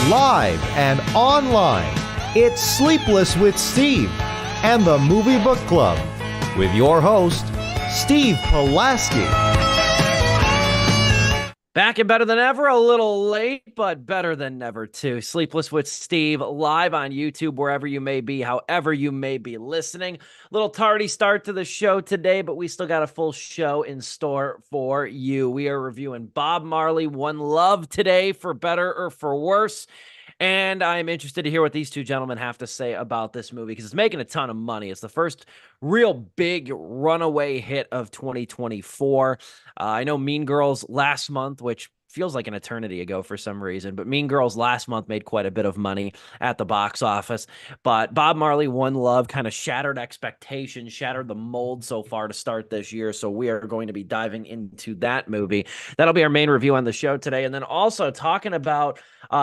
live and online. It's Sleepless with Steve and the Movie Book Club with your host, Steve Pulaski. Back and better than ever, a little late, but better than never too. Sleepless with Steve, live on YouTube, wherever you may be, however you may be listening. Little tardy start to the show today, but we still got a full show in store for you. We are reviewing Bob Marley, One Love today, for better or for worse. And I'm interested to hear what these two gentlemen have to say about this movie because it's making a ton of money. It's the first real big runaway hit of 2024. I know Mean Girls last month, which feels like an eternity ago for some reason, but Mean Girls last month made quite a bit of money at the box office. But Bob Marley, One Love kind of shattered expectations, shattered the mold so far to start this year. So we are going to be diving into that movie. That'll be our main review on the show today. And then also talking about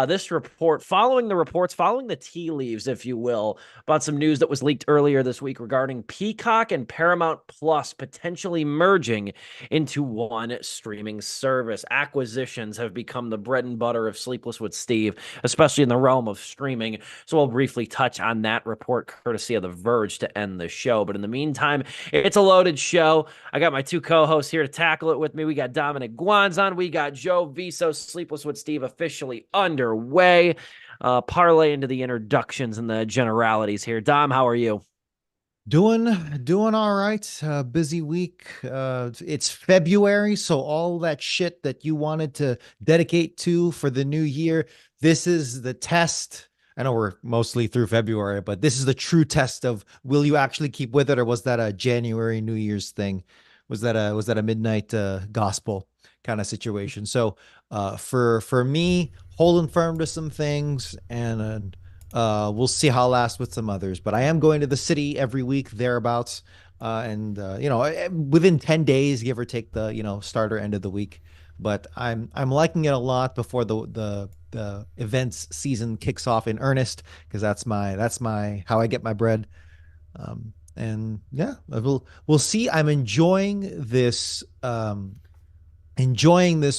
this report, following the tea leaves, if you will, about some news that was leaked earlier this week regarding Peacock and Paramount Plus potentially merging into one streaming service. Acquisitions have become the bread and butter of Sleepless with Steve, especially in the realm of streaming. So we'll briefly touch on that report, courtesy of The Verge, to end the show. But in the meantime, it's a loaded show. I got my two co-hosts here to tackle it with me. We got Dominic Guanzon. We got Joe Viso. Sleepless with Steve officially underway. Parlay into the introductions and the generalities here. Dom, how are you? Doing all right. Busy week. It's February, so all that shit that you wanted to dedicate to for the new year, this is the test. I know we're mostly through February, but this is the true test of, will you actually keep with it, or was that a January New Year's thing? Was that a midnight gospel kind of situation? So for me, holding firm to some things, and we'll see how it lasts with some others. But I am going to the city every week, thereabouts, and within 10 days, give or take, the start or end of the week. But I'm liking it a lot before the events season kicks off in earnest, because that's my how I get my bread. And yeah, we'll see. I'm enjoying this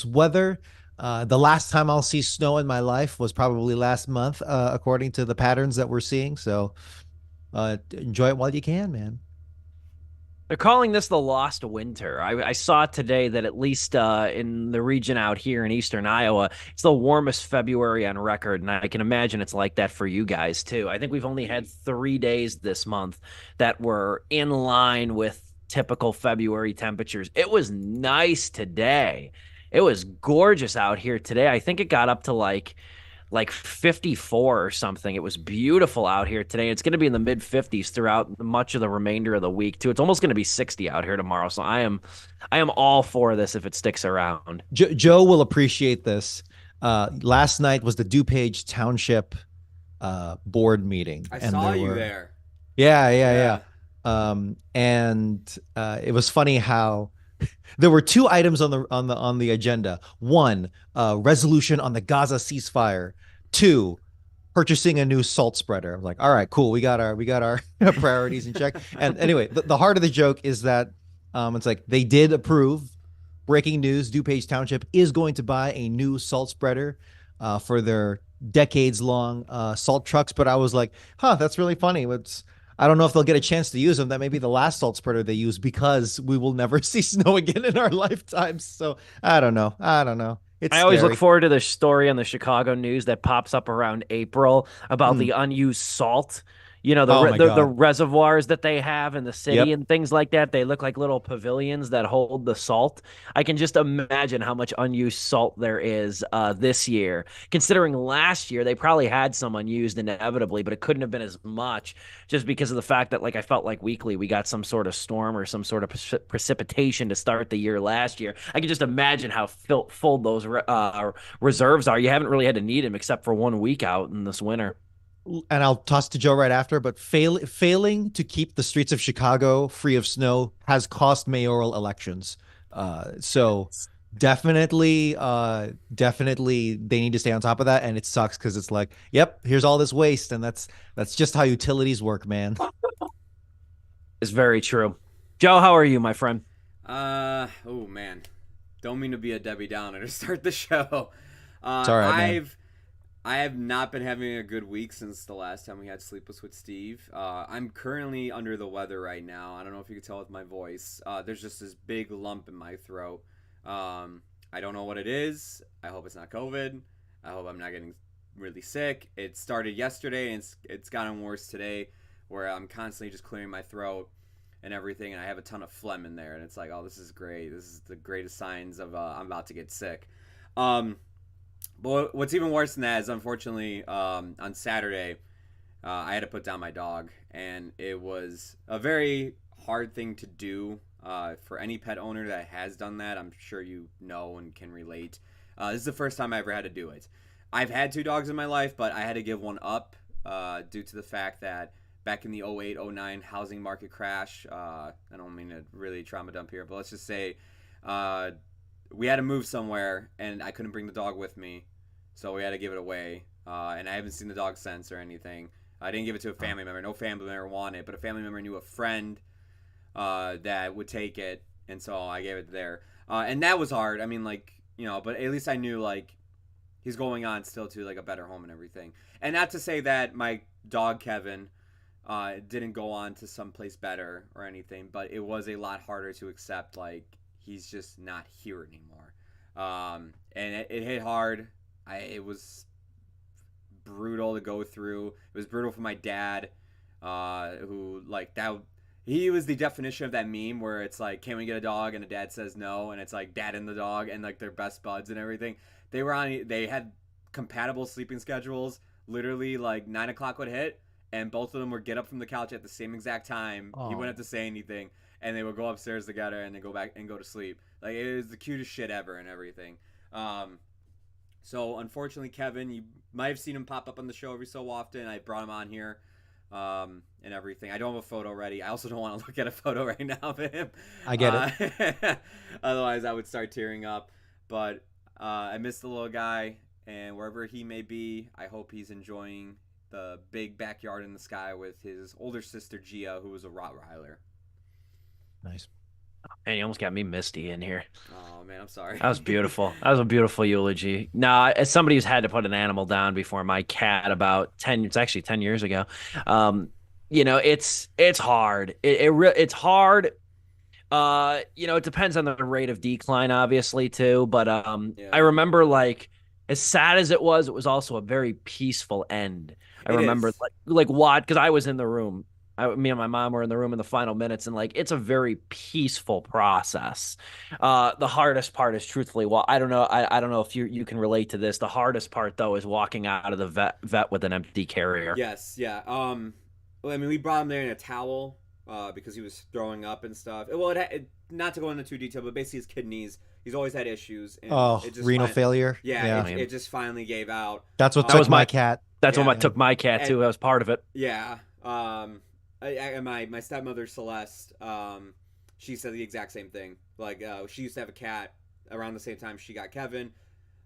weather. The last time I'll see snow in my life was probably last month, according to the patterns that we're seeing. So enjoy it while you can, man. They're calling this the lost winter. I saw today that at least in the region out here in eastern Iowa, it's the warmest February on record, and I can imagine it's like that for you guys too. I think we've only had 3 days this month that were in line with typical February temperatures. It was nice today. It was gorgeous out here today. I think it got up to like 54 or something. It was beautiful out here today. It's going to be in the mid 50s throughout much of the remainder of the week too. It's almost going to be 60 out here tomorrow. So I am all for this if it sticks around. Joe will appreciate this. Last night was the DuPage Township board meeting. I saw you there. Yeah. And it was funny how there were 2 items on the agenda. 1, resolution on the Gaza ceasefire. 2, purchasing a new salt spreader. I'm like, all right, cool. We got our priorities in check. And anyway, the heart of the joke is that it's like they did approve. Breaking news: DuPage Township is going to buy a new salt spreader for their decades-long salt trucks. But I was like, that's really funny. I don't know if they'll get a chance to use them. That may be the last salt spreader they use, because we will never see snow again in our lifetimes. So I don't know. I always look forward to the story on the Chicago News that pops up around April about the unused salt. The reservoirs that they have in the city and things like that. They look like little pavilions that hold the salt. I can just imagine how much unused salt there is this year. Considering last year, they probably had some unused inevitably, but it couldn't have been as much just because of the fact that, I felt like weekly we got some sort of storm or some sort of precipitation to start the year last year. I can just imagine how full those reserves are. You haven't really had to need them except for 1 week out in this winter. And I'll toss to Joe right after, but failing to keep the streets of Chicago free of snow has cost mayoral elections. So definitely they need to stay on top of that. And it sucks because it's like, yep, here's all this waste. And that's just how utilities work, man. It's very true. Joe, how are you, my friend? Oh man, don't mean to be a Debbie Downer to start the show. It's all right, man. I have not been having a good week since the last time we had Sleepless with Steve. I'm currently under the weather right now. I don't know if you can tell with my voice. There's just this big lump in my throat. I don't know what it is. I hope it's not COVID. I hope I'm not getting really sick. It started yesterday and it's gotten worse today, where I'm constantly just clearing my throat and everything, and I have a ton of phlegm in there, and it's like, oh, this is great. This is the greatest signs of I'm about to get sick. But what's even worse than that is, unfortunately, on Saturday, I had to put down my dog, and it was a very hard thing to do for any pet owner that has done that. I'm sure you know and can relate. This is the first time I ever had to do it. I've had two dogs in my life, but I had to give one up due to the fact that back in the 08-09 housing market crash, I don't mean to really trauma dump here, but let's just say we had to move somewhere, and I couldn't bring the dog with me, so we had to give it away. And I haven't seen the dog since or anything. I didn't give it to a family member. No family member wanted it, but a family member knew a friend that would take it, and so I gave it there. And that was hard. I mean, like, but at least I knew, like, he's going on still to, like, a better home and everything. And not to say that my dog, Kevin, didn't go on to someplace better or anything, but it was a lot harder to accept, like, he's just not here anymore. And it hit hard. It was brutal to go through. It was brutal for my dad, who, like, that he was the definition of that meme where it's like, can we get a dog? And the dad says no, and it's like dad and the dog and, like, they're best buds and everything. They had compatible sleeping schedules. Literally, like, 9 o'clock would hit, and both of them would get up from the couch at the same exact time. Oh. He wouldn't have to say anything, and they would go upstairs together and then go back and go to sleep. Like, it was the cutest shit ever and everything. So unfortunately, Kevin, you might have seen him pop up on the show every so often. I brought him on here and everything. I don't have a photo ready. I also don't want to look at a photo right now of him. I get it. Otherwise, I would start tearing up. But I miss the little guy, and wherever he may be, I hope he's enjoying the big backyard in the sky with his older sister, Gia, who was a Rottweiler. Nice. Man, you almost got me misty in here. Oh, man, I'm sorry. That was beautiful. That was a beautiful eulogy. Now, as somebody who's had to put an animal down before, my cat about 10, it's actually 10 years ago. It's hard. It's hard. It depends on the rate of decline, obviously, too. But Yeah. I remember, like, as sad as it was also a very peaceful end. I remember like what, because I was in the room. Me and my mom were in the room in the final minutes, and, like, it's a very peaceful process. The hardest part is, truthfully, well, I don't know. I don't know if you can relate to this. The hardest part, though, is walking out of the vet with an empty carrier. Yes, yeah. Well, I mean, we brought him there in a towel because he was throwing up and stuff. Well, not to go into too detail, but basically his kidneys. He's always had issues. And renal failure. Yeah, it just finally gave out. That's what took my cat. That's what took my cat too. That was part of it. Yeah. My stepmother Celeste, she said the exact same thing. Like, she used to have a cat around the same time she got Kevin.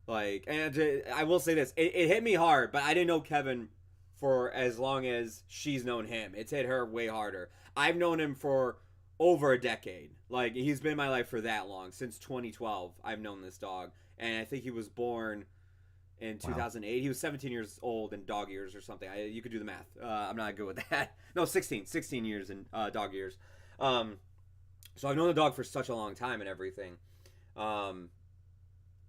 Like, and I will say this, it hit me hard, but I didn't know Kevin for as long as she's known him. It's hit her way harder. I've known him for over a decade. Like, he's been in my life for that long. Since 2012, I've known this dog. And I think he was born in 2008. Wow. He was 17 years old in dog years or something. You could do the math. I'm not good with that. No, 16 years in dog years. So I've known the dog for such a long time and everything. And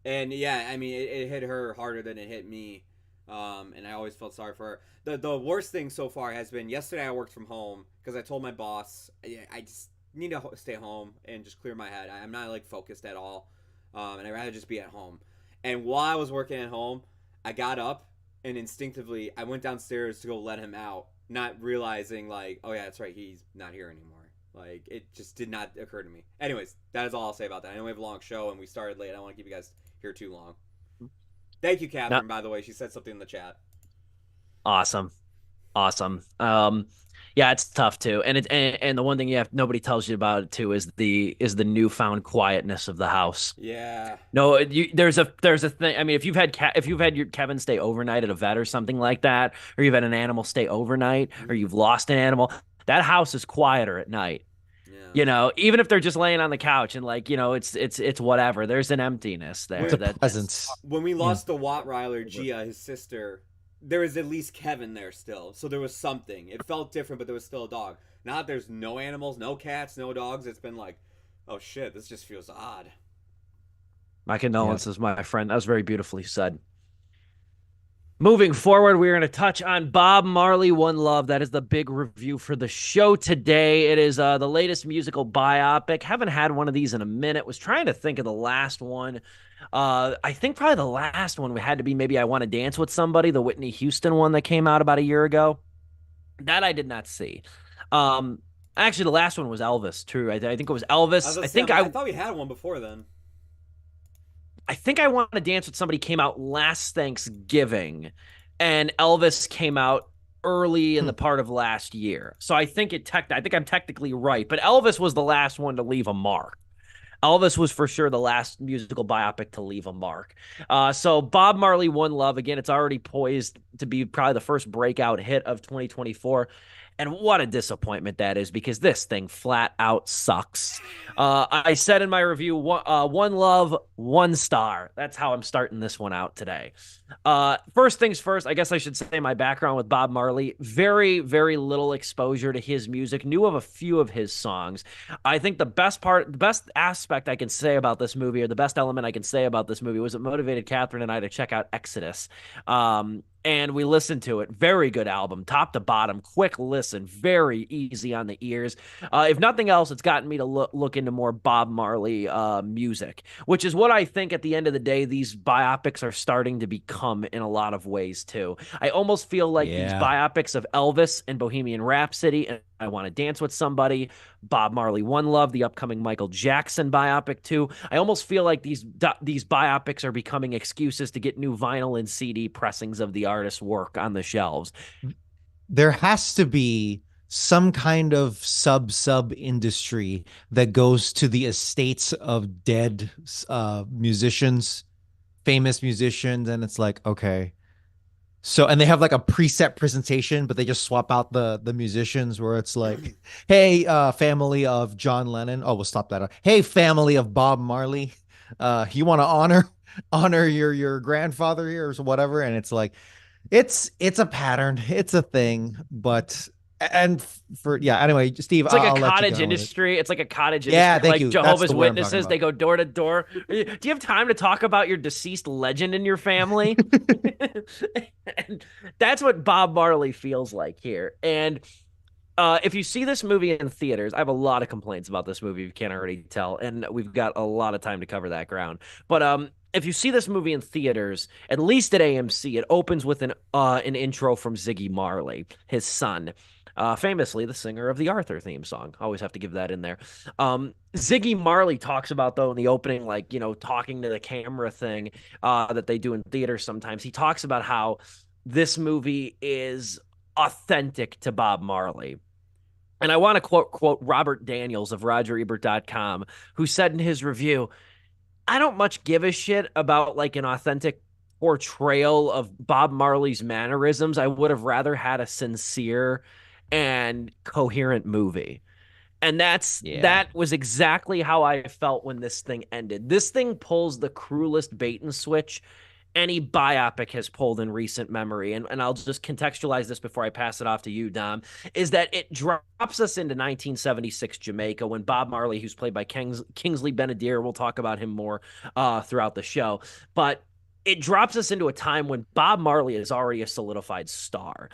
yeah, I mean, it hit her harder than it hit me. And I always felt sorry for her. The worst thing so far has been yesterday I worked from home because I told my boss I just need to stay home and just clear my head. I'm not, like, focused at all. And I'd rather just be at home. And while I was working at home, I got up and instinctively I went downstairs to go let him out, not realizing, like, oh yeah, that's right, he's not here anymore. Like, it just did not occur to me. Anyways, that is all I'll say about that. I know we have a long show and we started late. I don't want to keep you guys here too long. Thank you, Catherine, by the way. She said something in the chat. Awesome. Yeah, it's tough too, and the one thing nobody tells you about it too is the newfound quietness of the house. Yeah. No, there's a thing. I mean, if you've had your Kevin stay overnight at a vet or something like that, or you've had an animal stay overnight, or you've lost an animal, that house is quieter at night. Yeah. You know, even if they're just laying on the couch and like, you know, it's whatever. There's an emptiness It's there a that's presence. When we Yeah. lost the Wattweiler, Gia, his sister, there was at least Kevin there still. So there was something. It felt different, but there was still a dog. Now that there's no animals, no cats, no dogs, it's been like, oh shit, this just feels odd. my Yeah. condolences, my friend. That was very beautifully said. Moving forward, we're going to touch on Bob Marley, One Love. That is the big review for the show today. It is the latest musical biopic. Haven't had one of these in a minute. Was trying to think of the last one. I think probably the last one had to be maybe I Want to Dance with Somebody, the Whitney Houston one that came out about a year ago. That I did not see. Actually, the last one was Elvis. True, I think it was Elvis. I thought we had one before then. I think I Want to Dance with Somebody came out last Thanksgiving, and Elvis came out early in the part of last year. So I think I think I'm technically right, but Elvis was the last one to leave a mark. Elvis was for sure the last musical biopic to leave a mark. So Bob Marley, One Love, again, it's already poised to be probably the first breakout hit of 2024. And what a disappointment that is, because this thing flat out sucks. I said in my review, one love, 1 star. That's how I'm starting this one out today. First things first, I guess I should say my background with Bob Marley. Very, very little exposure to his music. Knew of a few of his songs. I think the best aspect I can say about this movie, or the best element I can say about this movie, was it motivated Catherine and I to check out Exodus. And we listened to it. Very good album, top to bottom, quick listen, very easy on the ears. If nothing else, it's gotten me to look into more Bob Marley music, which is what I think at the end of the day, these biopics are starting to become in a lot of ways too. I almost feel like these biopics of Elvis and Bohemian Rhapsody and I Want to Dance with Somebody, Bob Marley, One Love, the upcoming Michael Jackson biopic too. I almost feel like these biopics are becoming excuses to get new vinyl and CD pressings of the artist's work on the shelves. There has to be some kind of sub industry that goes to the estates of dead musicians, famous musicians, and it's like, okay. So, and they have like a preset presentation, but they just swap out the musicians, where it's like, hey, family of John Lennon. Oh, we'll stop that. Hey, family of Bob Marley. You want to honor your grandfather here or whatever. And it's like, it's a pattern. It's a thing, but anyway, Steve, it's like I'll a let you cottage go industry. It's like a cottage Yeah, industry. thank Like you. That's Jehovah's the word I'm talking Witnesses, about. they go door to door. Do you have time to talk about your deceased legend in your family? And that's what Bob Marley feels like here. And if you see this movie in theaters, I have a lot of complaints about this movie, if you can't already tell, and we've got a lot of time to cover that ground. But if you see this movie in theaters, at least at AMC, it opens with an intro from Ziggy Marley, his son. Famously the singer of the Arthur theme song. Always have to give that in there. Ziggy Marley talks about, though, in the opening, like, you know, talking to the camera thing that they do in theaters sometimes. He talks about how this movie is authentic to Bob Marley. And I want to quote Robert Daniels of RogerEbert.com, who said in his review, I don't much give a shit about like an authentic portrayal of Bob Marley's mannerisms. I would have rather had a sincere and coherent movie. And that was exactly how I felt when this thing ended. This thing pulls the cruelest bait and switch any biopic has pulled in recent memory. And I'll just contextualize this before I pass it off to you, Dom, is that it drops us into 1976 Jamaica when Bob Marley, who's played by Kingsley Benadir, we'll talk about him more throughout the show, but it drops us into a time when Bob Marley is already a solidified star.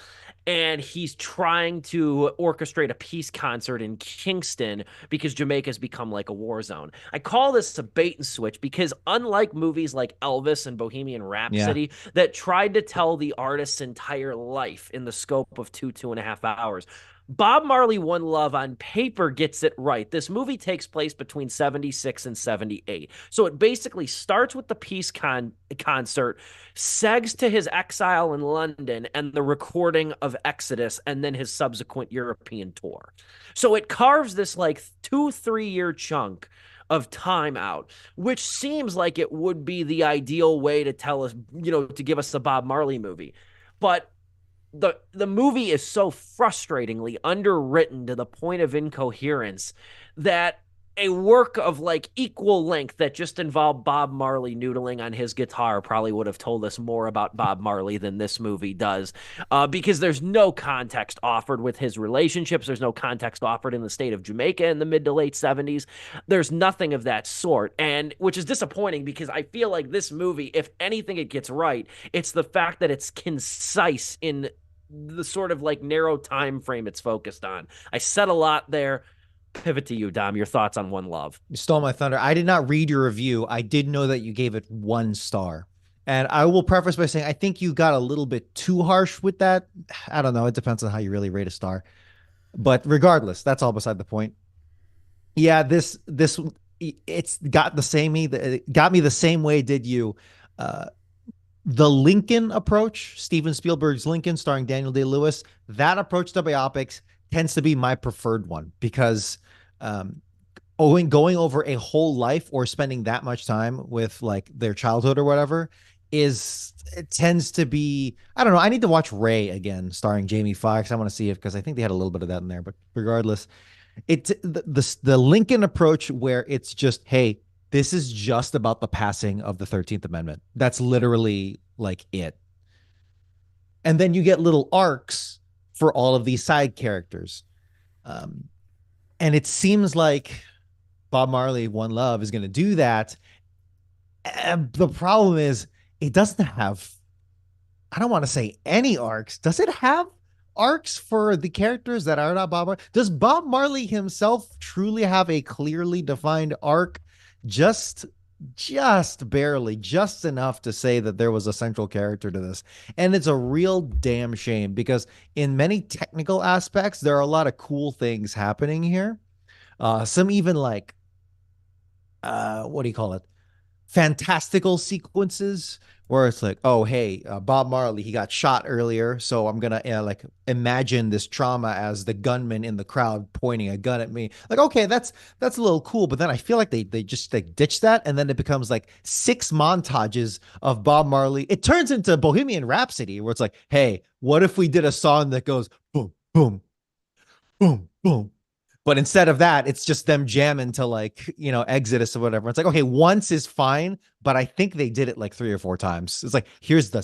And he's trying to orchestrate a peace concert in Kingston because Jamaica's become like a war zone. I call this a bait and switch because unlike movies like Elvis and Bohemian Rhapsody that tried to tell the artist's entire life in the scope of 2.5 hours, Bob Marley, One Love on paper gets it right. This movie takes place between 76 and 78. So it basically starts with the peace concert, segs to his exile in London and the recording of Exodus, and then his subsequent European tour. So it carves this like 2-3 year chunk of time out, which seems like it would be the ideal way to tell us, you know, to give us a Bob Marley movie. But the movie is so frustratingly underwritten to the point of incoherence that a work of like equal length that just involved Bob Marley noodling on his guitar probably would have told us more about Bob Marley than this movie does, because there's no context offered with his relationships. There's no context offered in the state of Jamaica in the mid to late 70s. There's nothing of that sort, and which is disappointing because I feel like this movie, if anything it gets right, it's the fact that it's concise in the sort of like narrow time frame it's focused on. I said a lot there. Pivot to you, Dom. Your thoughts on One Love. You stole my thunder. I did not read your review. I did know that you gave it 1 star. And I will preface by saying I think you got a little bit too harsh with that. I don't know. It depends on how you really rate a star. But regardless, that's all beside the point. Yeah, this it's got the same me. It got me the same way did you. Uh, the Lincoln approach, Steven Spielberg's Lincoln, starring Daniel Day-Lewis, that approach to biopics tends to be my preferred one because um, going over a whole life or spending that much time with like their childhood or whatever is it tends to be I don't know. I need to watch Ray again, starring Jamie Foxx. I want to see it because I think they had a little bit of that in there. But regardless, the Lincoln approach where it's just hey, this is just about the passing of the 13th Amendment. That's literally like it. And then you get little arcs for all of these side characters. Um, and it seems like Bob Marley, One Love, is going to do that. And the problem is, it doesn't have, I don't want to say any arcs. Does it have arcs for the characters that are not Bob Marley? Does Bob Marley himself truly have a clearly defined arc? Just barely, just enough to say that there was a central character to this. And it's a real damn shame because in many technical aspects, there are a lot of cool things happening here. Some even like what do you call it? Fantastical sequences where it's like, oh, hey, Bob Marley, he got shot earlier, so I'm gonna like imagine this trauma as the gunman in the crowd pointing a gun at me. Like, okay, that's a little cool, but then I feel like they just like ditch that, and then it becomes like 6 montages of Bob Marley. It turns into Bohemian Rhapsody, where it's like, hey, what if we did a song that goes boom, boom, boom, boom, but instead of that, it's just them jamming to like, Exodus or whatever. It's like, okay, once is fine, but I think they did it like 3 or 4 times. It's like, here's the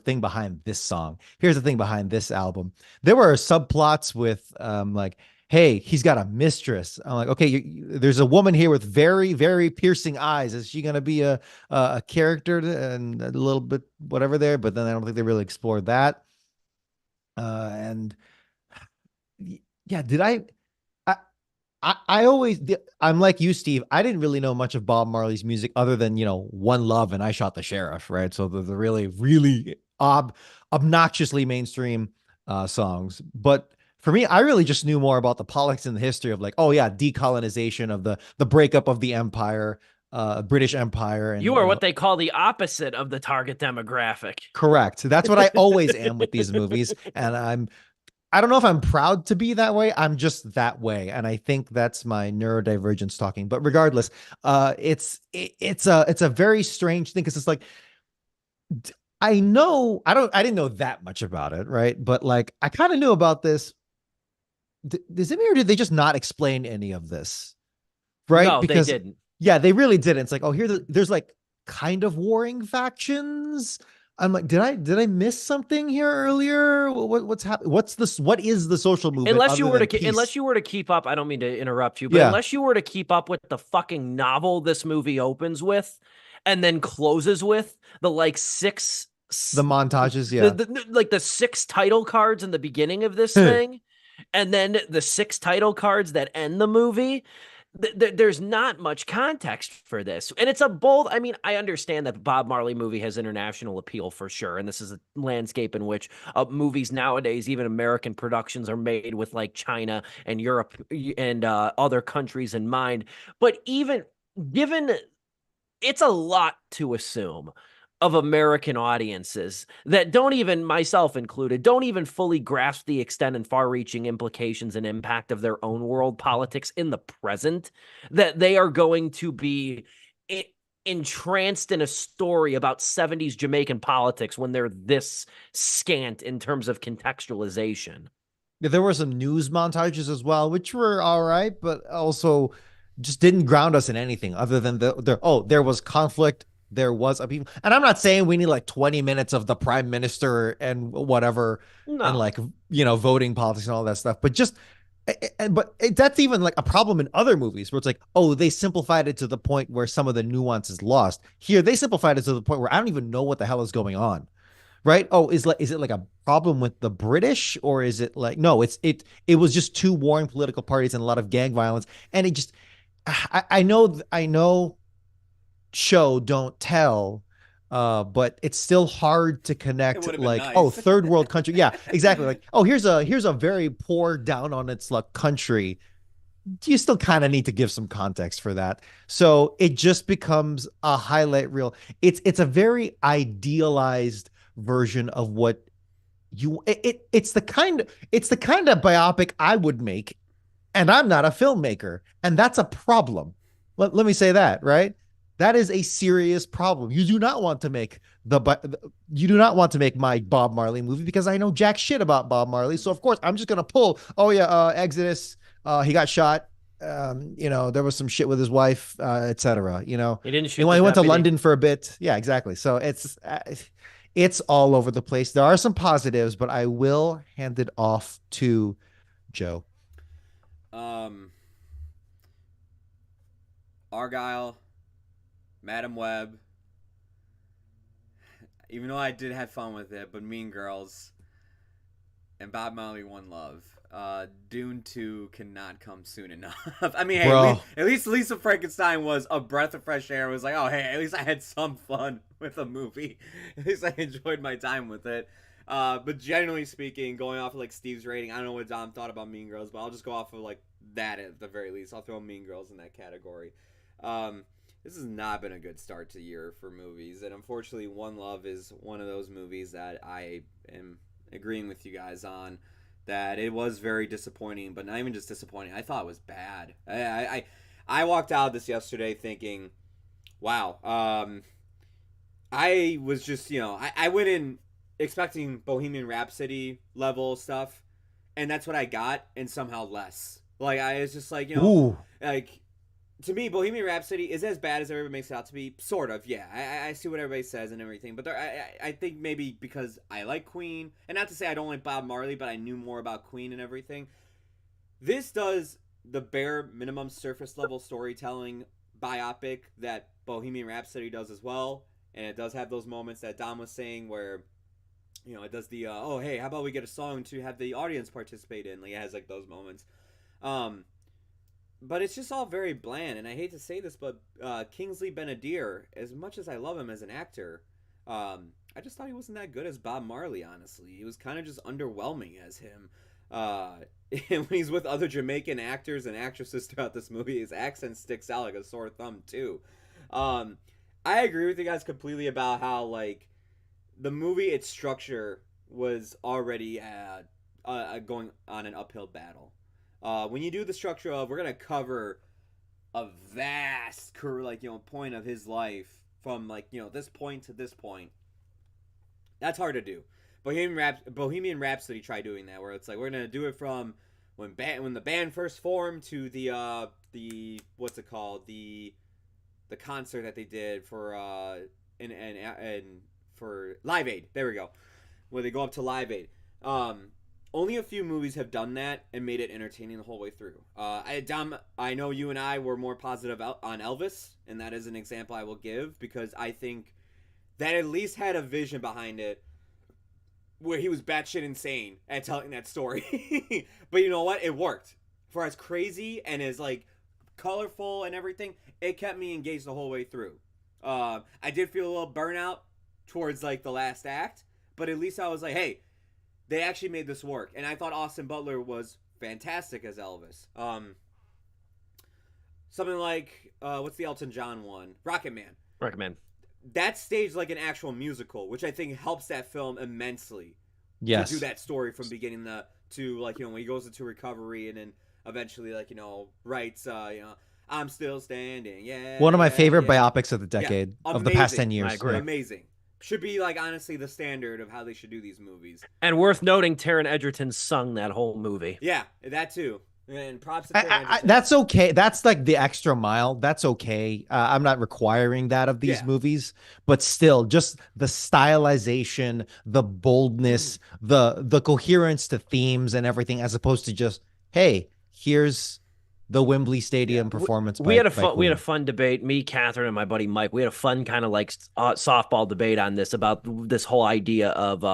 thing behind this song. Here's the thing behind this album. There were subplots with like, hey, he's got a mistress. I'm like, okay, there's a woman here with very, very piercing eyes. Is she gonna be a character and a little bit whatever there? But then I don't think they really explored that. And yeah, did I always I'm like you, Steve. I didn't really know much of Bob Marley's music other than One Love and I Shot the Sheriff, right? So the really really obnoxiously mainstream songs. But for me, I really just knew more about the politics and the history of like, oh yeah, decolonization of the breakup of the empire, British Empire, and You are what they call the opposite of the target demographic. correct. That's what I always am with these movies, and I don't know if I'm proud to be that way. I'm just that way. And I think that's my neurodivergence talking. But regardless, it's a very strange thing because it's like, I didn't know that much about it, right? But like, I kind of knew about this. Does it mean, or did they just not explain any of this? Right? No, because they didn't. yeah, they really didn't. It's like, oh, there's like kind of warring factions. I'm like, did I miss something here earlier? What's happening? What is the social movement? Unless you were to keep up, I don't mean to interrupt you, but unless you were to keep up with the fucking novel this movie opens with, and then closes with the like the montages, yeah, like the 6 title cards in the beginning of this thing, and then the 6 title cards that end the movie. There's not much context for this. And it's a bold, I mean, I understand that the Bob Marley movie has international appeal for sure. And this is a landscape in which movies nowadays, even American productions, are made with like China and Europe and other countries in mind. But even given, it's a lot to assume of American audiences that don't even, myself included, don't even fully grasp the extent and far-reaching implications and impact of their own world politics in the present, that they are going to be entranced in a story about 70s Jamaican politics when they're this scant in terms of contextualization. There were some news montages as well, which were all right, but also just didn't ground us in anything other than there was conflict, there was a people, and I'm not saying we need like 20 minutes of the prime minister and whatever and No. like voting politics and all that stuff, but just that's even like a problem in other movies where it's like, oh, they simplified it to the point where some of the nuance is lost. Here, they simplified it to the point where I don't even know what the hell is going on. Right? Oh, is it like a problem with the British, or is it like no? It was just two warring political parties and a lot of gang violence, and it just I know show don't tell, but it's still hard to It connect would have been like, oh, nice. third world country, yeah, exactly, like, oh, here's a very poor down on its luck country. You still kind of need to give some context for that. So it just becomes a highlight reel. It's a very idealized version of what it's the kind of biopic I would make, and I'm not a filmmaker, and that's a problem. Let me say that, right? That is a serious problem. You do not want to make you do not want to make my Bob Marley movie because I know jack shit about Bob Marley. So of course I'm just gonna pull. Oh yeah, Exodus. He got shot. There was some shit with his wife, etc. He didn't shoot. He went to London for a bit. Yeah, exactly. So it's all over the place. There are some positives, but I will hand it off to Joe. Argyle, Madam Web. Even though I did have fun with it, but Mean Girls and Bob Marley One Love. Dune 2 cannot come soon enough. I mean, hey, at least Lisa Frankenstein was a breath of fresh air. It was like, oh, hey, at least I had some fun with a movie. At least I enjoyed my time with it. But generally speaking, going off of like Steve's rating, I don't know what Dom thought about Mean Girls, but I'll just go off of like that at the very least. I'll throw Mean Girls in that category. This has not been a good start to the year for movies, and unfortunately, One Love is one of those movies that I am agreeing with you guys on. That it was very disappointing, but not even just disappointing. I thought it was bad. I walked out of this yesterday thinking, wow. I was just, I went in expecting Bohemian Rhapsody level stuff, and that's what I got, and somehow less. Like, I was just like, like, to me, Bohemian Rhapsody is as bad as everybody makes it out to be. Sort of, yeah. I see what everybody says and everything. But I think maybe because I like Queen, and not to say I don't like Bob Marley, but I knew more about Queen and everything. This does the bare minimum surface level storytelling biopic that Bohemian Rhapsody does as well. And it does have those moments that Dom was saying where, it does the, oh, hey, how about we get a song to have the audience participate in? Like, it has, like, those moments. But it's just all very bland, and I hate to say this, but Kingsley Ben-Adir, as much as I love him as an actor, I just thought he wasn't that good as Bob Marley, honestly. He was kind of just underwhelming as him. And when he's with other Jamaican actors and actresses throughout this movie, his accent sticks out like a sore thumb, too. I agree with you guys completely about how, like, the movie, its structure was already going on an uphill battle. When you do the structure of, we're going to cover a vast point of his life from, this point to this point, that's hard to do. Bohemian Rhapsody tried doing that, where it's like, we're going to do it from when the band first formed to the what's it called? The concert that they did for, for Live Aid. There we go. Where they go up to Live Aid. Only a few movies have done that and made it entertaining the whole way through. Dom, I know you and I were more positive on Elvis, and that is an example I will give because I think that at least had a vision behind it where he was batshit insane at telling that story. But you know what? It worked. For as crazy and as, colorful and everything, it kept me engaged the whole way through. I did feel a little burnout towards, the last act, but at least I was like, hey, they actually made this work. And I thought Austin Butler was fantastic as Elvis. Something like, what's the Elton John one? Rocket Man. That staged like an actual musical, which I think helps that film immensely. Yes. To do that story from beginning to when he goes into recovery and then eventually, writes, I'm still standing. Yeah. One of my favorite yeah. biopics of the decade, of the past 10 years. I agree. Yeah. Amazing. Should be like honestly the standard of how they should do these movies. And worth noting, Taron Egerton sung that whole movie. Yeah, that too. And props to Taron Egerton. That's okay. That's like the extra mile. That's okay. I'm not requiring that of these movies, but still, just the stylization, the boldness, the coherence to themes and everything, as opposed to just, hey, here's the Wembley Stadium performance. We had a fun debate. Me, Catherine, and my buddy Mike. We had a fun kind of like softball debate on this about this whole idea of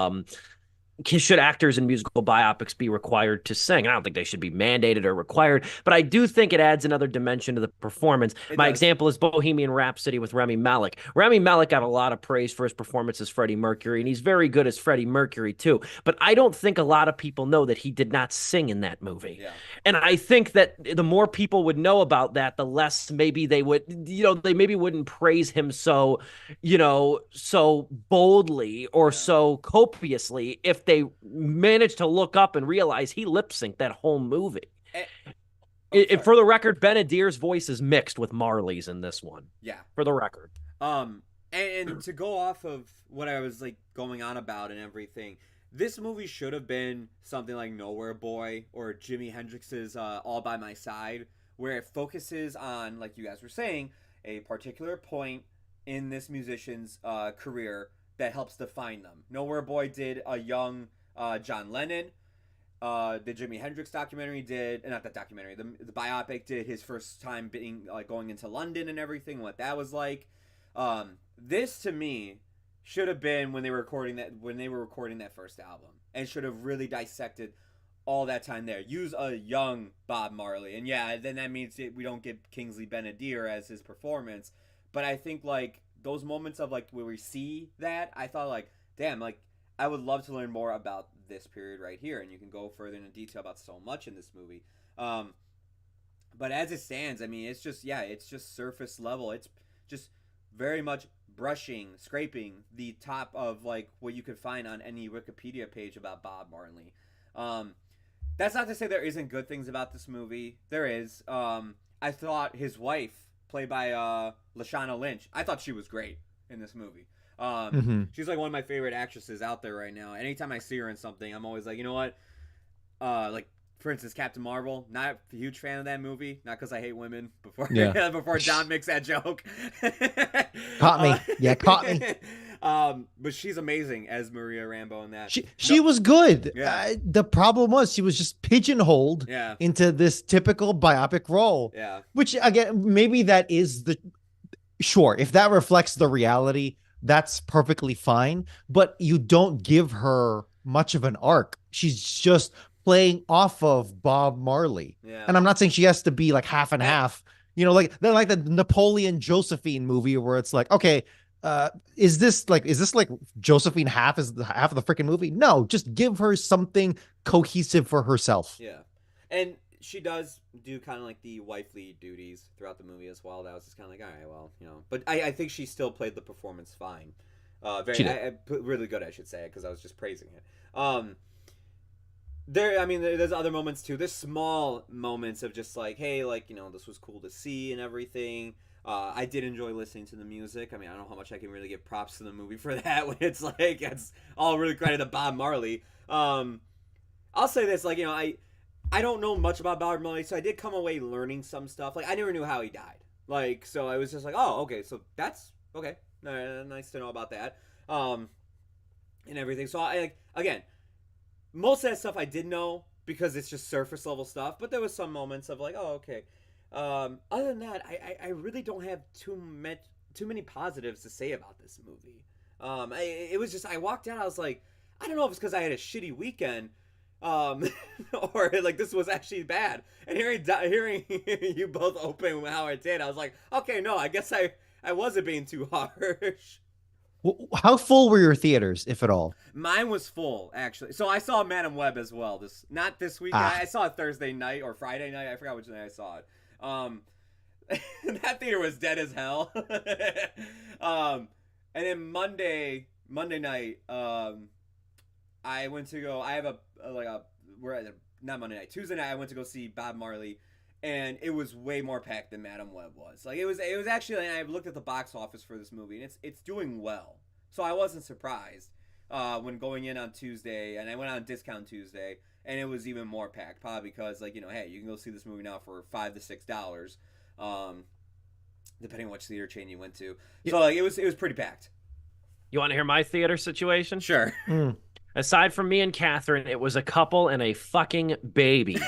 should actors in musical biopics be required to sing? I don't think they should be mandated or required, but I do think it adds another dimension to the performance. My example is Bohemian Rhapsody with Rami Malek. Rami Malek got a lot of praise for his performance as Freddie Mercury, and he's very good as Freddie Mercury too. But I don't think a lot of people know that he did not sing in that movie. Yeah. And I think that the more people would know about that, the less maybe they would, they maybe wouldn't praise him so, so boldly or so copiously if they managed to look up and realize he lip synced that whole movie. For the record, Benadir's voice is mixed with Marley's in this one. Yeah. For the record. And to go off of what I was like going on about and everything, this movie should have been something like Nowhere Boy or Jimi Hendrix's All by My Side, where it focuses on, like you guys were saying, a particular point in this musician's career that helps define them. Nowhere Boy did a young John Lennon. The Jimi Hendrix documentary did, not that documentary, the biopic did his first time being going into London and everything, what that was like. This to me should have been when they were recording that first album, and should have really dissected all that time there. Use a young Bob Marley, and then that means we don't get Kingsley Benadir as his performance. But I think like those moments of like where we see that, I thought like, damn, like I would love to learn more about this period right here, and you can go further into detail about so much in this movie. But as it stands, I mean, it's just surface level. It's just very much scraping the top of like what you could find on any Wikipedia page about Bob Marley. That's not to say there isn't good things about this movie. There is. I thought his wife, played by Lashana Lynch, I thought she was great in this movie. She's like one of my favorite actresses out there right now. Anytime I see her in something, I'm always like, you know what? Like, for instance, Captain Marvel, not a huge fan of that movie. Not because I hate women, before Don makes that joke. Caught me. But she's amazing as Maria Rambeau in that. She was good. Yeah. The problem was she was just pigeonholed into this typical biopic role. Yeah. Which, again, maybe that is sure, if that reflects the reality, that's perfectly fine. But you don't give her much of an arc. She's just playing off of Bob Marley. Yeah. And I'm not saying she has to be like half and half, like they're like the Napoleon Josephine movie where it's like, okay, is this like Josephine half of the freaking movie? No, just give her something cohesive for herself. Yeah. And she does do kind of like the wifely duties throughout the movie as well. That was just kind of like, all right, well, but I think she still played the performance fine. Really good, I should say, because I was just praising it. There's other moments too. There's small moments of just like, hey, like, this was cool to see and everything. I did enjoy listening to the music. I mean, I don't know how much I can really give props to the movie for that when it's like, it's all really credit to Bob Marley. I'll say this, like, I don't know much about Bob Marley, so I did come away learning some stuff. Like, I never knew how he died. Like, so I was just like, oh, okay, so that's, okay. Nice to know about that. And everything. So, again, most of that stuff I did know because it's just surface level stuff, but there was some moments of like, oh, okay. Other than that, I really don't have too many positives to say about this movie. It was just, I walked out, I was like, I don't know if it's because I had a shitty weekend, or like this was actually bad. And hearing you both open how I did, I was like, okay, no, I guess I wasn't being too harsh. How full were your theaters, if at all? Mine was full, actually. So I saw Madam Web as well. Not this week. I saw it Thursday night or Friday night. I forgot which night I saw it. That theater was dead as hell. And then Monday night, I went to go. I have not Monday night. Tuesday night, I went to go see Bob Marley and it was way more packed than Madam Web was. Like it was actually. And I looked at the box office for this movie, and it's doing well. So I wasn't surprised when going in on Tuesday, and I went on discount Tuesday, and it was even more packed. Probably because hey, you can go see this movie now for $5 to $6, depending on which theater chain you went to. So it was pretty packed. You want to hear my theater situation? Sure. Aside from me and Catherine, it was a couple and a fucking baby.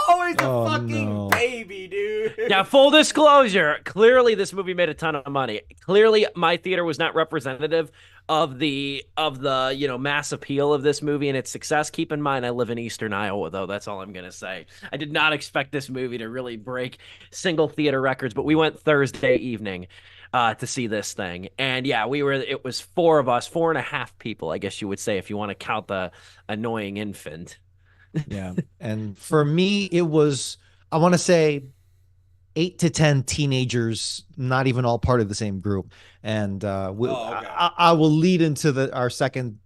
Always a fucking baby, dude. Now, full disclosure, clearly this movie made a ton of money. Clearly my theater was not representative of the mass appeal of this movie and its success. Keep in mind, I live in Eastern Iowa, though. That's all I'm going to say. I did not expect this movie to really break single theater records, but we went Thursday evening to see this thing. And yeah, it was 4 of us, 4.5 people, I guess you would say, if you want to count the annoying infant. Yeah. And for me, it was, I want to say 8 to 10 teenagers, not even all part of the same group. And I will lead into our second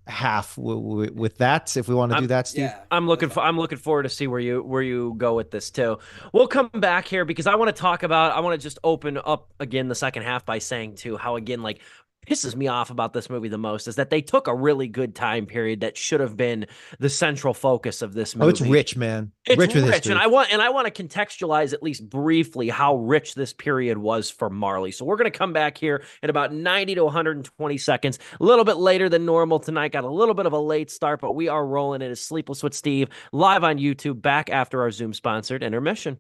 half with that, if we want to do that, Steve. Yeah, I'm looking forward to see where you go with this too. We'll come back here because I want to just open up again the second half by saying too how again pisses me off about this movie the most is that they took a really good time period that should have been the central focus of this movie. Oh, it's rich, man. It's rich with history. and I want to contextualize at least briefly how rich this period was for Marley. So we're going to come back here in about 90 to 120 seconds, a little bit later than normal tonight. Got a little bit of a late start, but we are rolling. It is Sleepless with Steve live on YouTube, back after our Zoom sponsored intermission.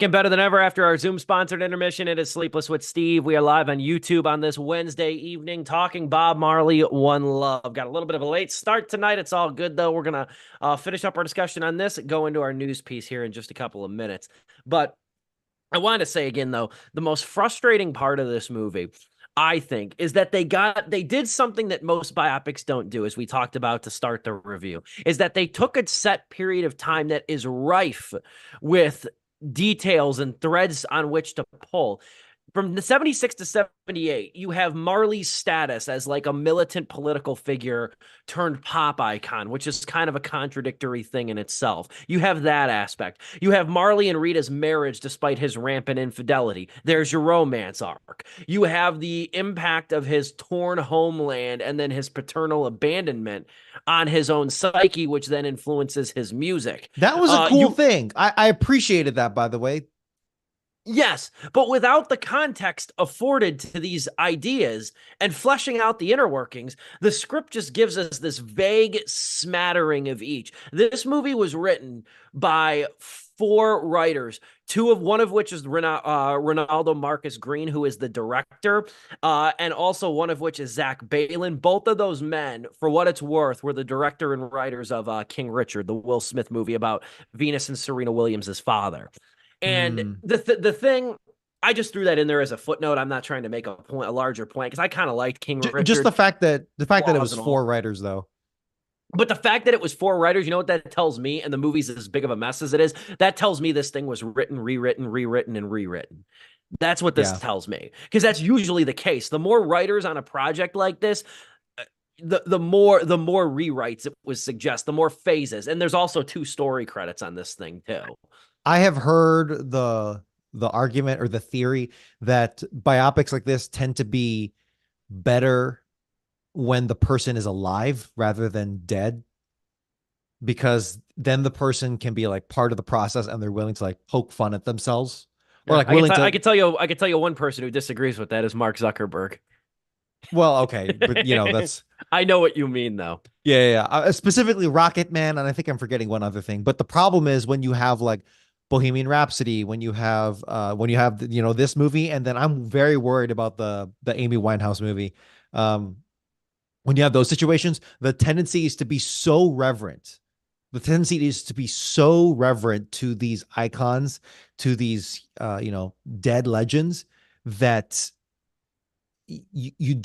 Back and better than ever after our Zoom-sponsored intermission. It is Sleepless with Steve. We are live on YouTube on this Wednesday evening talking Bob Marley, One Love. Got a little bit of a late start tonight. It's all good, though. We're going to finish up our discussion on this and go into our news piece here in just a couple of minutes. But I wanted to say again, though, the most frustrating part of this movie, I think, is that they did something that most biopics don't do, as we talked about to start the review, is that they took a set period of time that is rife with details and threads on which to pull. From the 76 to 78, you have Marley's status as like a militant political figure turned pop icon, which is kind of a contradictory thing in itself. You have that aspect. You have Marley and Rita's marriage despite his rampant infidelity. There's your romance arc. You have the impact of his torn homeland and then his paternal abandonment on his own psyche, which then influences his music. That was a cool thing. I appreciated that, by the way. Yes, but without the context afforded to these ideas and fleshing out the inner workings, the script just gives us this vague smattering of each. This movie was written by 4 writers, one of which is Ronaldo Marcus Green, who is the director, and also one of which is Zach Balin. Both of those men, for what it's worth, were the director and writers of King Richard, the Will Smith movie about Venus and Serena Williams' father. And the thing, I just threw that in there as a footnote. I'm not trying to make a larger point, because I kind of liked King Richard. Just the fact that it was 4 writers, though. But the fact that it was 4 writers, you know what that tells me? And the movie's as big of a mess as it is, that tells me this thing was written, rewritten, and rewritten. That's what this tells me, because that's usually the case. The more writers on a project like this, the more rewrites it would suggest, the more phases. And there's also 2 story credits on this thing too. I have heard the argument or the theory that biopics like this tend to be better when the person is alive rather than dead, because then the person can be like part of the process and they're willing to like poke fun at themselves. Or like I could tell you one person who disagrees with that is Mark Zuckerberg. Well, okay, but you know, that's I know what you mean, though. Yeah. Specifically Rocket Man, and I think I'm forgetting one other thing. But the problem is when you have like Bohemian Rhapsody, when you have this movie, and then I'm very worried about the Amy Winehouse movie. When you have those situations, the tendency is to be so reverent. The tendency is to be so reverent to these icons, to these dead legends, that you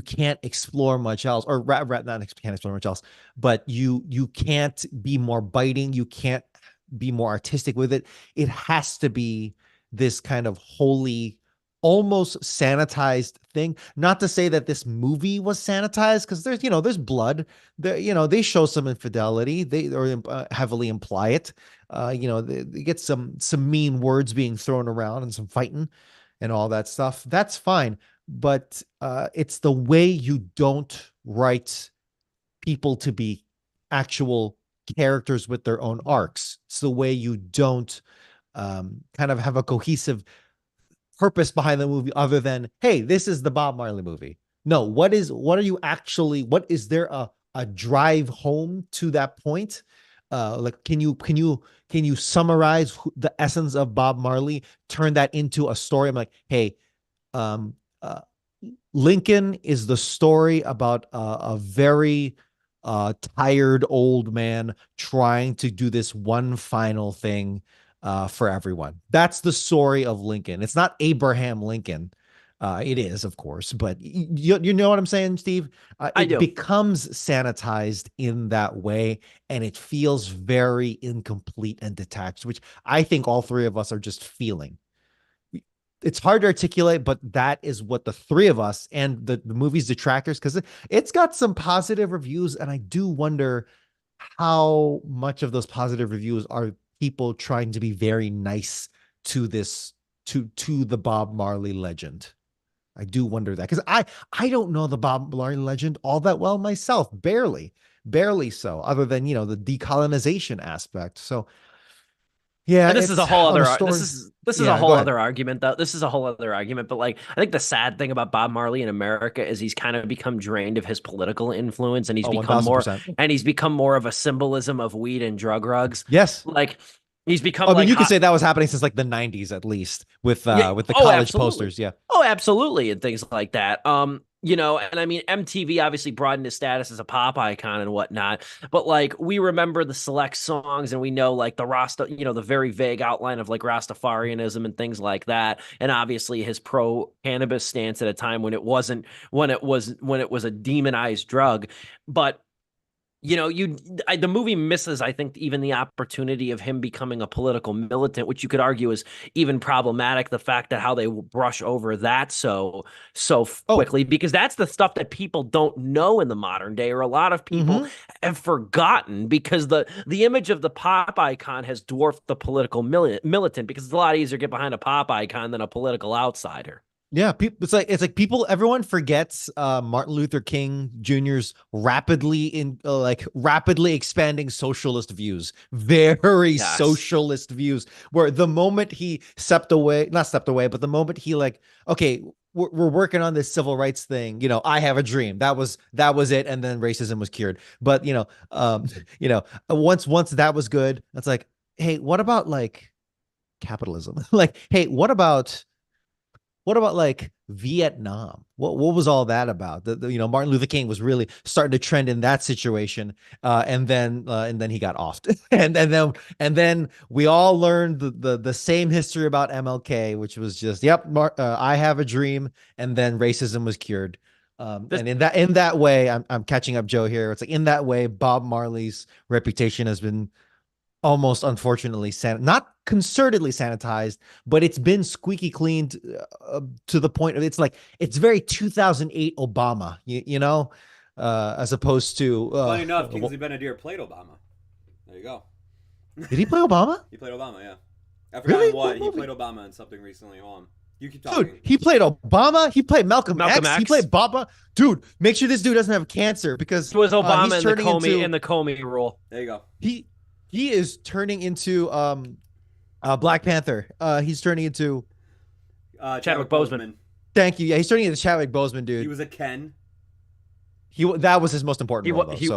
can't explore much else, or not can't explore much else, but you can't be more biting. You can't be more artistic with it. It has to be this kind of holy, almost sanitized thing. Not to say that this movie was sanitized, because there's blood there. They show some infidelity. They heavily imply it. They get some mean words being thrown around and some fighting and all that stuff. That's fine. But it's the way you don't write people to be actual characters with their own arcs. It's the way you don't kind of have a cohesive purpose behind the movie other than, hey, this is the Bob Marley movie. No, what is there a drive home to that point? Like, can you summarize the essence of Bob Marley, turn that into a story? I'm like, hey, Lincoln is the story about a very tired old man trying to do this one final thing for everyone. That's the story of Lincoln. It's not Abraham Lincoln. It is, of course, but you know what I'm saying, Steve? It becomes sanitized in that way, and it feels very incomplete and detached, which I think all 3 of us are just feeling. It's hard to articulate, but that is what the 3 of us and the movie's detractors, because it's got some positive reviews, and I do wonder how much of those positive reviews are people trying to be very nice to the Bob Marley legend. I do wonder that, because I don't know the Bob Marley legend all that well myself, barely so, other than the decolonization aspect. So yeah, and this is a whole other this is a whole other argument, though. This is a whole other argument, but like, I think the sad thing about Bob Marley in America is he's kind of become drained of his political influence, and he's become 1000%. more of a symbolism of weed and drug rugs. Yes. Like, He's become I mean, like you could say that was happening since like the 90s at least with the college absolutely. posters. Yeah. Oh, absolutely, and things like that. And I mean, MTV obviously broadened his status as a pop icon and whatnot, but like we remember the select songs and we know like the Rasta, the very vague outline of like Rastafarianism and things like that, and obviously his pro cannabis stance at a time when it wasn't when it was a demonized drug, but the movie misses, I think, even the opportunity of him becoming a political militant, which you could argue is even problematic. The fact that how they brush over that so quickly, because that's the stuff that people don't know in the modern day, or a lot of people have forgotten, because the image of the pop icon has dwarfed the political militant, because it's a lot easier to get behind a pop icon than a political outsider. Yeah, it's like everyone forgets Martin Luther King Jr.'s rapidly expanding socialist views, very socialist views, where the moment he not stepped away, but the moment he okay, we're working on this civil rights thing, I have a dream. That was it, and then racism was cured. But once that was good, it's like, hey, what about like capitalism? Like, hey, what about like Vietnam? What was all that about? Martin Luther King was really starting to trend in that situation, and then he got offed, and then we all learned the same history about MLK, which was just I have a dream, and then racism was cured. And in that way, I'm catching up, Joe, here. It's like in that way, Bob Marley's reputation has been almost unfortunately not concertedly sanitized, but it's been squeaky cleaned to the point of it's very 2008 Obama, as opposed to funny enough, Kingsley Benadir played Obama. There you go. Did he play Obama? He played Obama, yeah. I forgot really? What he played Obama in something recently. Hold on. You keep talking. Dude, he played Obama. He played Malcolm X. He played Baba. Dude, make sure this dude doesn't have cancer, because it was Obama in the Comey rule. There you go. He is turning into Black Panther. He's turning into Chadwick Boseman. Thank you. Yeah, he's turning into Chadwick Boseman, dude. He was a Ken. That was his most important role. He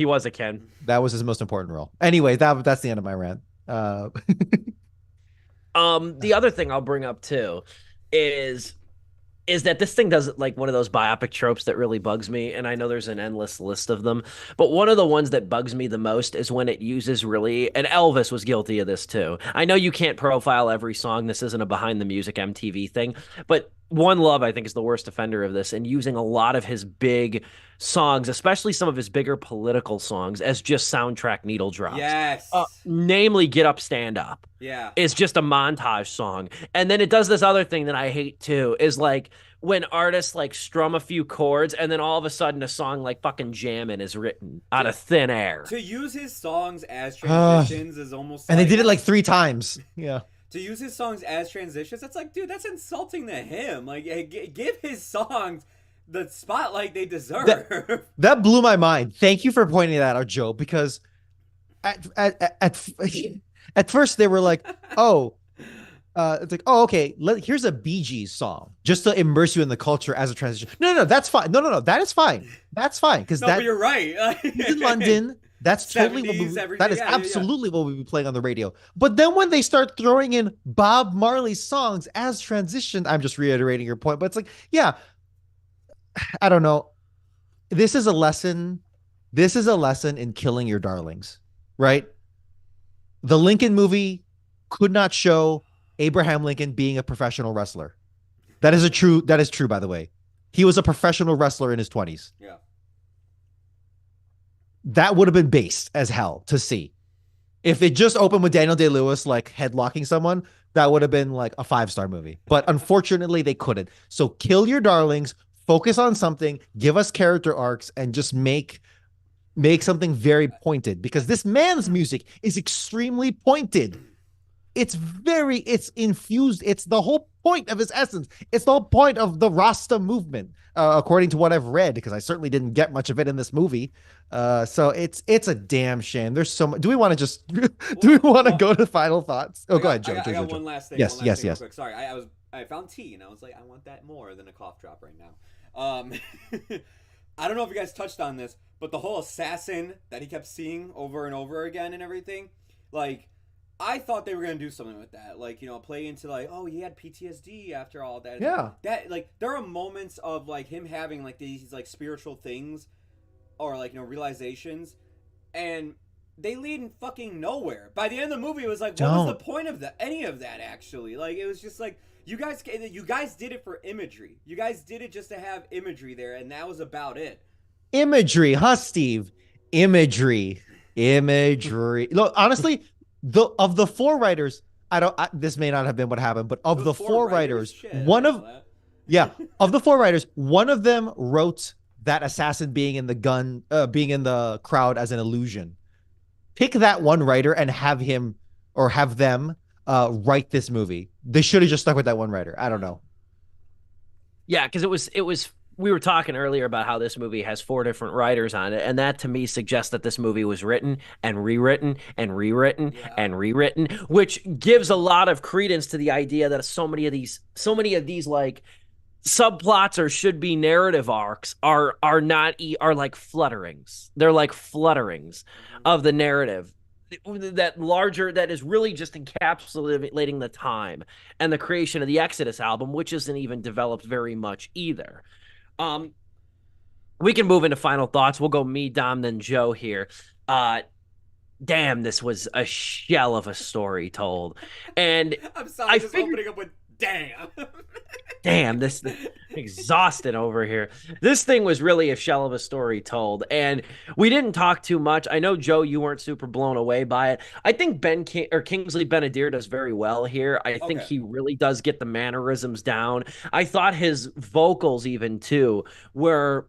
was a Ken. That was his most important role. Anyway, that's the end of my rant. The other thing I'll bring up too is that this thing does like one of those biopic tropes that really bugs me, and I know there's an endless list of them, but one of the ones that bugs me the most is when it uses and Elvis was guilty of this too. I know you can't profile every song. This isn't a behind the music MTV thing, but One Love, I think, is the worst offender of this, and using a lot of his big songs, especially some of his bigger political songs, as just soundtrack needle drops. Yes. Namely, Get Up, Stand Up. Yeah. It's just a montage song. And then it does this other thing that I hate too, is like when artists like strum a few chords and then all of a sudden a song like fucking Jammin' is written out of thin air. To use his songs as transitions is almost and they did it like 3 times. Yeah. To use his songs as transitions, that's like, dude, that's insulting to him. Like, give his songs the spotlight they deserve. That blew my mind. Thank you for pointing that out, Joe, because at first they were like, it's like, okay, here's a Bee Gees song just to immerse you in the culture as a transition. No, that's fine. No, that is fine. That's fine, because but you're right. He's in London. That's totally that is absolutely what we'll be playing on the radio. But then when they start throwing in Bob Marley's songs as transition, I'm just reiterating your point, but it's like, yeah, I don't know. This is a lesson in killing your darlings, right? The Lincoln movie could not show Abraham Lincoln being a professional wrestler. That is true, by the way. He was a professional wrestler in his 20s. Yeah. That would have been based as hell to see. If it just opened with Daniel Day-Lewis like headlocking someone, that would have been like a 5-star movie. But unfortunately, they couldn't. So kill your darlings, focus on something, give us character arcs, and just make something very pointed, because this man's music is extremely pointed. It's infused. It's the whole point of his essence. It's the whole point of the Rasta movement, according to what I've read, because I certainly didn't get much of it in this movie. So it's a damn shame. There's so much. Do we want to go to final thoughts? Oh, go ahead, Joe. I got one last thing. Yes. Real quick. Sorry, I found tea and I was like, I want that more than a cough drop right now. I don't know if you guys touched on this, but the whole assassin that he kept seeing over and over again and everything, like, I thought they were gonna do something with that, like, play into like, oh, he had PTSD after all that. Yeah. That, like, there are moments of like him having like these like spiritual things, or like, realizations, and they lead in fucking nowhere. By the end of the movie, it was like, what was the Don't. point of any of that? Actually, like, it was just like, you guys did it for imagery. You guys did it just to have imagery there, and that was about it. Imagery, huh, Steve? Imagery, imagery. Look, honestly, the four writers, this may not have been what happened, but It of was the four four writers. writers, Shit, I one didn't of know yeah, that. of the four writers, one of them wrote that assassin being in the gun, being in the crowd as an illusion. Pick that one writer and have him or have them write this movie. They should have just stuck with that one writer. I don't know. Yeah, because it was we were talking earlier about how this movie has four different writers on it, and that to me suggests that this movie was written and rewritten and rewritten Yeah. and rewritten, which gives a lot of credence to the idea that so many of these like subplots or should be narrative arcs are not are like flutterings. They're like flutterings of the narrative that is really just encapsulating the time and the creation of the Exodus album, which isn't even developed very much either. Um, we can move into final thoughts. We'll go me, Dom, then Joe here. Uh, damn, this was a shell of a story told, and I'm sorry, I just figured opening up with damn. damn, this exhausted over here. This thing was really a shell of a story told, and we didn't talk too much. I know Joe, you weren't super blown away by it. I think Kingsley Benadir does very well here. I think Okay. he really does get the mannerisms down. I thought his vocals even too were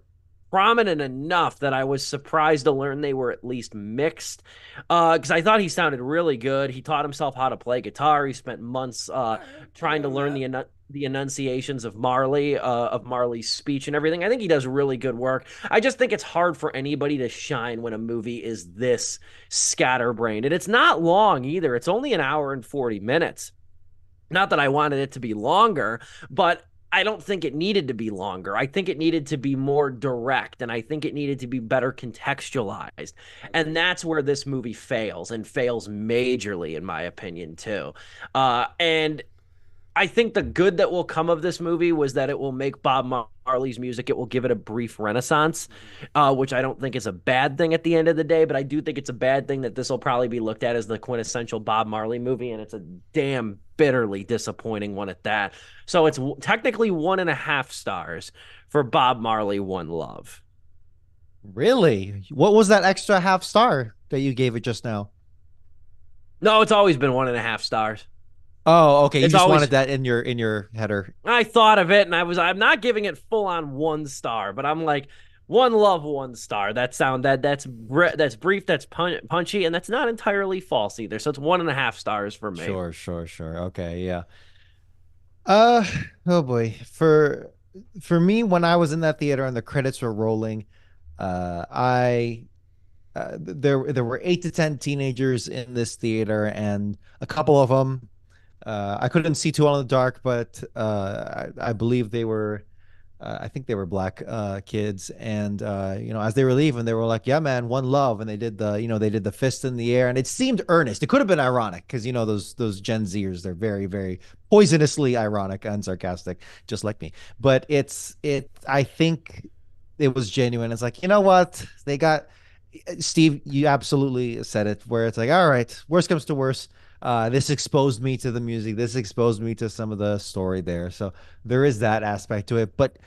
prominent enough that I was surprised to learn they were at least mixed. Because I thought he sounded really good. He taught himself how to play guitar. He spent months All right, I'll trying give to him learn that. the enunciations of Marley's speech and everything. I think he does really good work. I just think it's hard for anybody to shine when a movie is this scatterbrained. And it's not long either. It's only an hour and 40 minutes. Not that I wanted it to be longer, but I don't think it needed to be longer. I think it needed to be more direct, and I think it needed to be better contextualized. And Agreed. that's where this movie fails, and fails majorly, in my opinion, too. And I think the good that will come of this movie was that it will make Bob Marley's music, it will give it a brief renaissance, Mm-hmm. which I don't think is a bad thing at the end of the day, but I do think it's a bad thing that this will probably be looked at as the quintessential Bob Marley movie, and it's a damn bitterly disappointing one at that. So it's technically 1.5 stars for Bob Marley One Love. Really? What was that extra half star that you gave it just now? No, it's always been 1.5 stars. Oh, okay. You It's just wanted always that in your header. I thought of it and I'm not giving it full on 1 star, but I'm like One Love 1 star. That's brief, that's punchy, and that's not entirely false either. So it's 1.5 stars for me. Sure, sure, sure. Okay, yeah. Uh, oh boy. For me, when I was in that theater and the credits were rolling, I there were 8 to 10 teenagers in this theater, and a couple of them I couldn't see too well in the dark, but I believe they were I think they were black kids, and as they were leaving, they were like, "Yeah, man, one love," and they did the fist in the air, and it seemed earnest. It could have been ironic because those Gen Zers, they're very, very poisonously ironic and sarcastic, just like me. But I think it was genuine. It's like, you know what, they got Steve. You absolutely said it, where it's like, all right, worst comes to worst. This exposed me to the music. This exposed me to some of the story there. So there is that aspect to it. But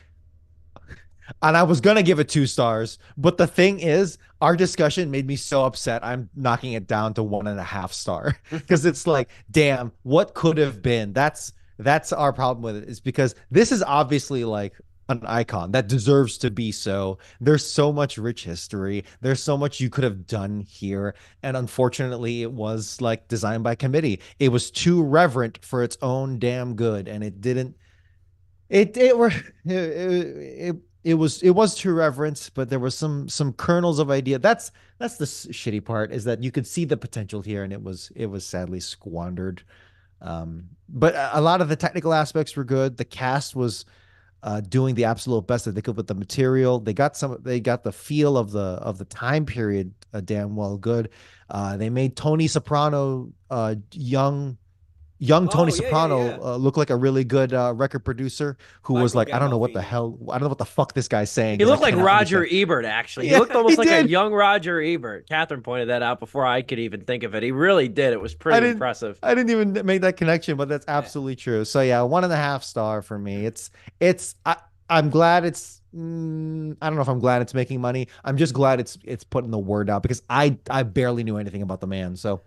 and I was gonna give it 2 stars, but the thing is, our discussion made me so upset. I'm knocking it down to 1.5 star because it's like, damn, what could have been? That's our problem with it, is because this is obviously like an icon that deserves to be so. There's so much rich history. There's so much you could have done here. And unfortunately, it was like designed by committee. It was too reverent for its own damn good. And it didn't it were it was true reverence, but there was some kernels of idea. That's the shitty part, is that you could see the potential here, and it was sadly squandered. But a lot of the technical aspects were good. The cast was doing the absolute best that they could with the material. They got the feel of the time period damn well good. They made Tony Soprano young Tony Oh yeah, yeah, Soprano yeah. looked like a really good record producer who was Michael like, I don't know what the Gandolfini. hell, I don't know what the fuck this guy's saying He because I looked like cannot Roger understand. Ebert, actually. He Yeah, looked he almost like a did. young Roger Ebert. Catherine pointed that out before I could even think of it. He really did. It was I pretty didn't impressive. I didn't even make that connection, but that's Yeah. absolutely true. So yeah, 1.5 star for me. It's I'm glad I don't know if I'm glad it's making money. I'm just glad it's putting the word out because I barely knew anything about the man. So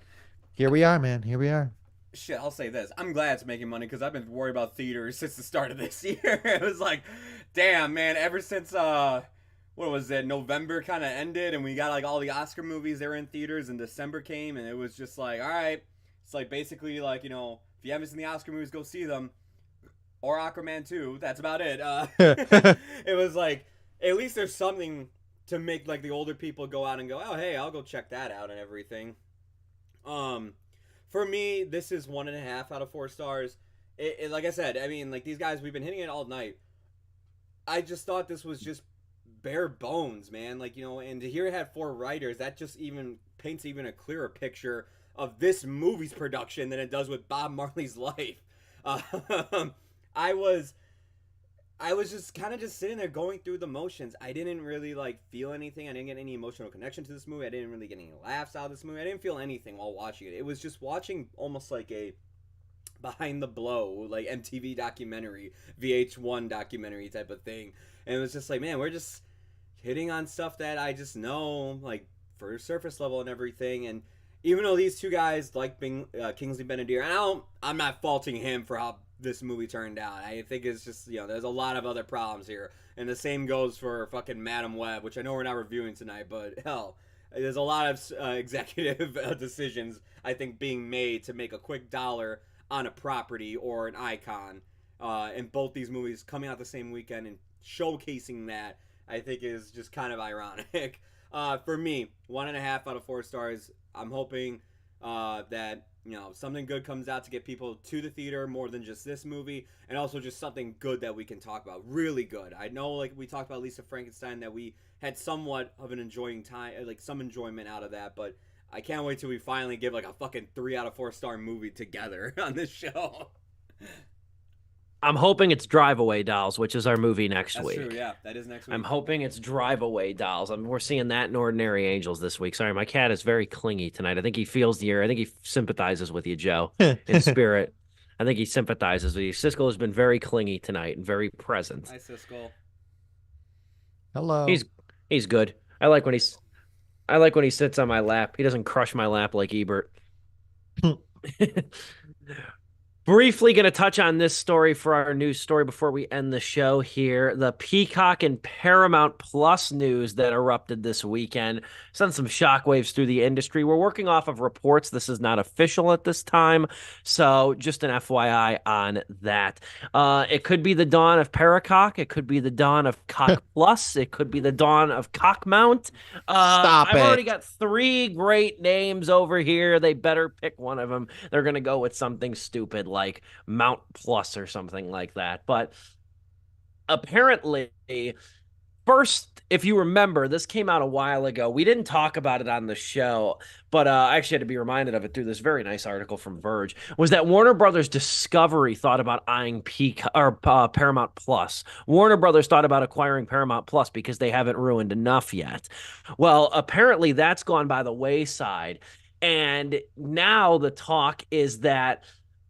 here we are, man. Here we are. Shit, I'll say this. I'm glad it's making money because I've been worried about theaters since the start of this year. It was like, damn, man, ever since what was it, November kind of ended and we got like all the Oscar movies they were in theaters and December came and it was just like, all right, it's like basically like, if you haven't seen the Oscar movies, go see them. Or Aquaman 2, that's about it. It was like, at least there's something to make like the older people go out and go, oh, hey, I'll go check that out and everything. Um, for me, this is 1.5 out of 4 stars. Like I said, I mean, like these guys, we've been hitting it all night. I just thought this was just bare bones, man. Like, and to hear it had 4 writers, that just even paints even a clearer picture of this movie's production than it does with Bob Marley's life. Um, I was I was just kind of just sitting there going through the motions. I didn't really like feel anything. I didn't get any emotional connection to this movie. I didn't really get any laughs out of this movie. I didn't feel anything while watching it. It was just watching almost like a behind the blow, like MTV documentary, VH1 documentary type of thing. And it was just like, man, we're just hitting on stuff that I just know, like for surface level and everything. And even though these two guys like being Kingsley Benadir, and I'm not faulting him for how this movie turned out. I think it's just, there's a lot of other problems here. And the same goes for fucking Madam Web, which I know we're not reviewing tonight, but hell, there's a lot of executive decisions, I think, being made to make a quick dollar on a property or an icon. And both these movies coming out the same weekend and showcasing that, I think, is just kind of ironic. For me, 1.5 out of 4 stars. I'm hoping that something good comes out to get people to the theater more than just this movie, and also just something good that we can talk about. Really good. I know, like we talked about Lisa Frankenstein, that we had somewhat of an enjoying time, like some enjoyment out of that, but I can't wait till we finally give like a fucking 3 out of 4 star movie together on this show. I'm hoping it's Drive Away Dolls, which is our movie next That's week. true, yeah. That is next week. I'm hoping it's Drive Away Dolls. We're seeing that in Ordinary Angels this week. Sorry, my cat is very clingy tonight. I think he feels the air. I think he sympathizes with you, Joe, in spirit. I think he sympathizes with you. Siskel has been very clingy tonight and very present. Hi, Siskel. Hello. He's good. I like when he sits on my lap. He doesn't crush my lap like Ebert. Briefly going to touch on this story for our news story before we end the show here. The Peacock and Paramount Plus news that erupted this weekend sent some shockwaves through the industry. We're working off of reports. This is not official at this time, so just an FYI on that. It could be the dawn of Paracock. It could be the dawn of Cock Plus. It could be the dawn of Cockmount. Stop I've it. already got 3 great names over here. They better pick one of them. They're going to go with something stupid like Mount Plus or something like that. But apparently, first, if you remember, this came out a while ago. We didn't talk about it on the show, but I actually had to be reminded of it through this very nice article from Verge, was that Warner Brothers Discovery thought about eyeing Paramount Plus. Warner Brothers thought about acquiring Paramount Plus because they haven't ruined enough yet. Well, apparently that's gone by the wayside. And now the talk is that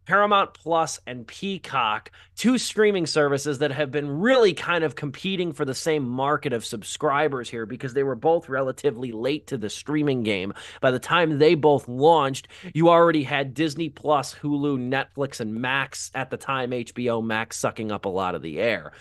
Paramount Plus and Peacock, 2 streaming services that have been really kind of competing for the same market of subscribers here because they were both relatively late to the streaming game. By the time they both launched, you already had Disney Plus, Hulu, Netflix, and Max, at the time HBO Max, sucking up a lot of the air.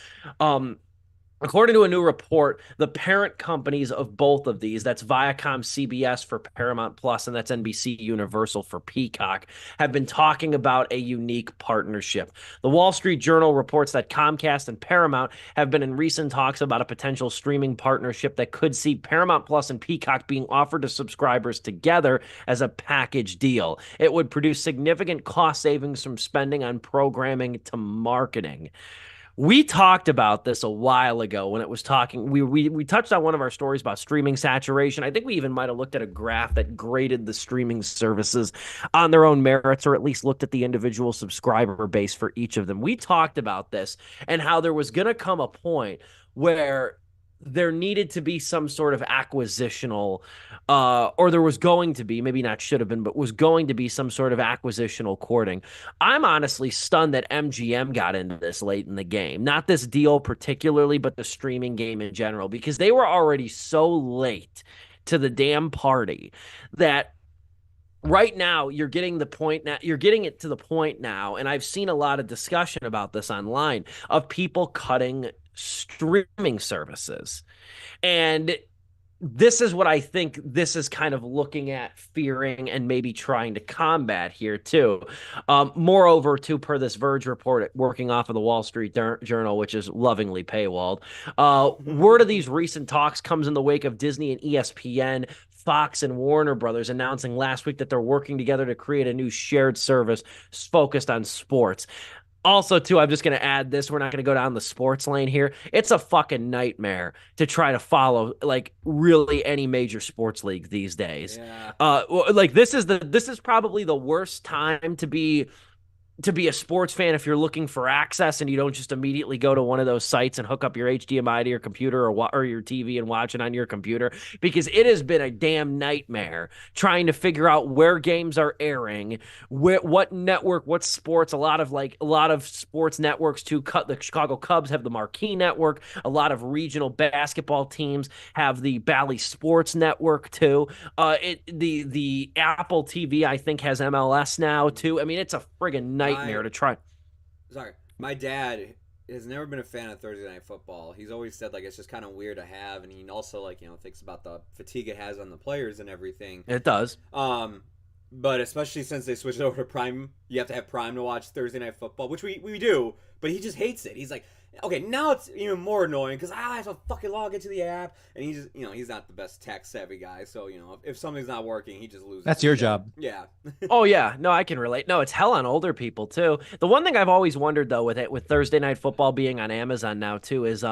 According to a new report, the parent companies of both of these, that's Viacom CBS for Paramount Plus and that's NBC Universal for Peacock, have been talking about a unique partnership. The Wall Street Journal reports that Comcast and Paramount have been in recent talks about a potential streaming partnership that could see Paramount Plus and Peacock being offered to subscribers together as a package deal. It would produce significant cost savings from spending on programming to marketing. We talked about this a while ago when it was talking. We touched on one of our stories about streaming saturation. I think we even might have looked at a graph that graded the streaming services on their own merits, or at least looked at the individual subscriber base for each of them. We talked about this and how there was going to come a point where there needed to be some sort of acquisitional, or there was going to be, maybe not should have been, but was going to be some sort of acquisitional courting. I'm honestly stunned that MGM got into this late in the game. Not this deal particularly, but the streaming game in general, because they were already so late to the damn party that right now you're getting the point now, you're getting it to the point now, and I've seen a lot of discussion about this online of people cutting streaming services. And this is what I think this is kind of looking at, fearing, and maybe trying to combat here too. Moreover, too, per this Verge report, working off of the Wall Street Journal, which is lovingly paywalled, word of these recent talks comes in the wake of Disney and ESPN, Fox and Warner Brothers announcing last week that they're working together to create a new shared service focused on sports. Also, too, I'm just going to add this. We're not going to go down the sports lane here. It's a fucking nightmare to try to follow like really any major sports league these days. Yeah. Like this is probably the worst time to be a sports fan if you're looking for access and you don't just immediately go to one of those sites and hook up your HDMI to your computer or your TV and watch it on your computer, because it has been a damn nightmare trying to figure out where games are airing, what network, what sports. A lot of sports networks too. The Chicago Cubs have the Marquee Network. A lot of regional basketball teams have the Bally Sports Network too. The Apple TV I think has MLS now too. I mean, it's a friggin' nightmare to try. Sorry, my dad has never been a fan of Thursday Night Football. He's always said like it's just kind of weird to have, and he also like thinks about the fatigue it has on the players and everything. It does. But especially since they switched over to Prime, you have to have Prime to watch Thursday Night Football, which we do. But he just hates it. He's like, okay, now it's even more annoying because I have to fucking log into the app, and he just he's not the best tech savvy guy. So if something's not working, he just loses. That's your job. Yeah. Oh yeah, no, I can relate. No, it's hell on older people too. The one thing I've always wondered though with Thursday Night Football being on Amazon now too is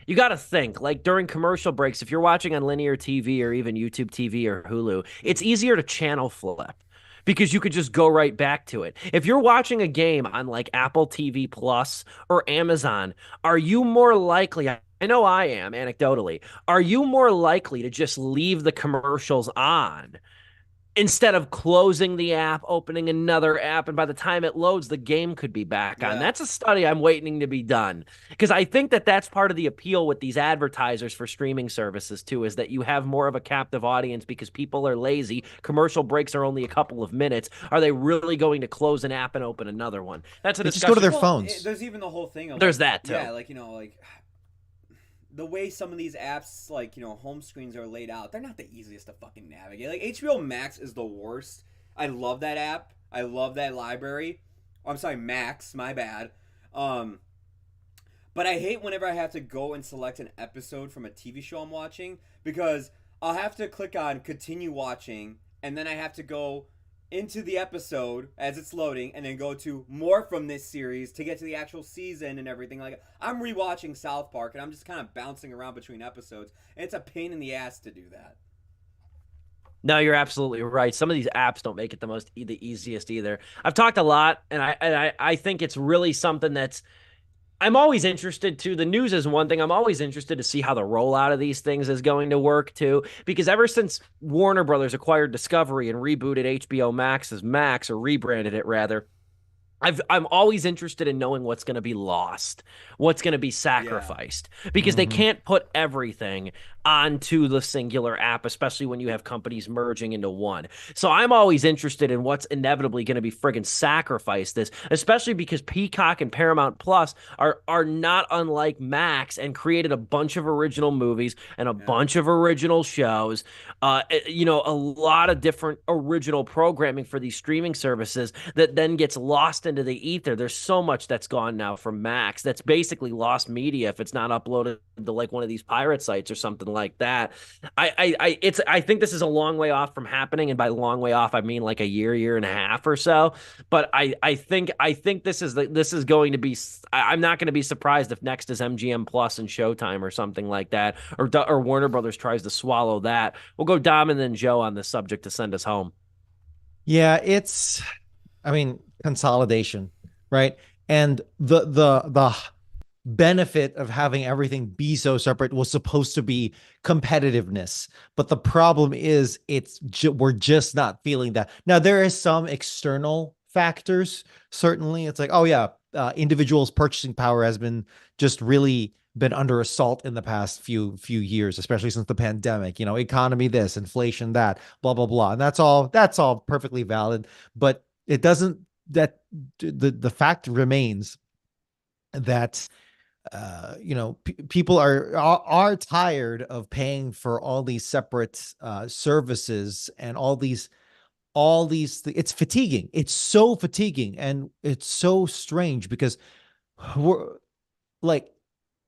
you got to think like during commercial breaks, if you're watching on linear TV or even YouTube TV or Hulu, it's easier to channel flip because you could just go right back to it. If you're watching a game on like Apple TV Plus or Amazon, are you more likely, I know I am anecdotally, are you more likely to just leave the commercials on instead of closing the app, opening another app, and by the time it loads, the game could be back on? That's a study I'm waiting to be done, because I think that's part of the appeal with these advertisers for streaming services too, is that you have more of a captive audience because people are lazy. Commercial breaks are only a couple of minutes. Are they really going to close an app and open another one? That's a discussion. Just go to their phones. There's even the whole thing of there's that too. Yeah, like the way some of these apps, like, home screens are laid out, they're not the easiest to fucking navigate. Like, HBO Max is the worst. I love that app. I love that library. Oh, I'm sorry, Max. My bad. But I hate whenever I have to go and select an episode from a TV show I'm watching, because I'll have to click on continue watching, and then I have to go into the episode as it's loading and then go to more from this series to get to the actual season and everything. Like, I'm rewatching South Park and I'm just kind of bouncing around between episodes, and it's a pain in the ass to do that. No, you're absolutely right. Some of these apps don't make it the easiest either. I've talked a lot, and I think it's really something that's, I'm always interested to. The news is one thing. I'm always interested to see how the rollout of these things is going to work too, because ever since Warner Brothers acquired Discovery and rebooted HBO Max as Max, or rebranded it rather, I'm always interested in knowing what's going to be lost, what's going to be sacrificed, because they can't put everything onto the singular app, especially when you have companies merging into one. So I'm always interested in what's inevitably going to be friggin' sacrificed this, especially because Peacock and Paramount Plus are not unlike Max and created a bunch of original movies and a bunch of original shows, a lot of different original programming for these streaming services that then gets lost into the ether. There's so much that's gone now from Max that's basically lost media if it's not uploaded to like one of these pirate sites or something like that. I think this is a long way off from happening, and by long way off, I mean like a year and a half or so. But I think this is going to be. I'm not going to be surprised if next is MGM Plus and Showtime or something like that, or Warner Brothers tries to swallow that. We'll go Dom and then Joe on this subject to send us home. Yeah, I mean, consolidation, right? And the benefit of having everything be so separate was supposed to be competitiveness, but the problem is we're just not feeling that. Now there is some external factors. Certainly, it's like, oh yeah, individuals' purchasing power has been just really been under assault in the past few years, especially since the pandemic. You know, economy this, inflation that, blah blah blah, and that's all perfectly valid. But it doesn't that the fact remains that people are tired of paying for all these separate services and all these it's fatiguing. It's so fatiguing, and it's so strange because we're like,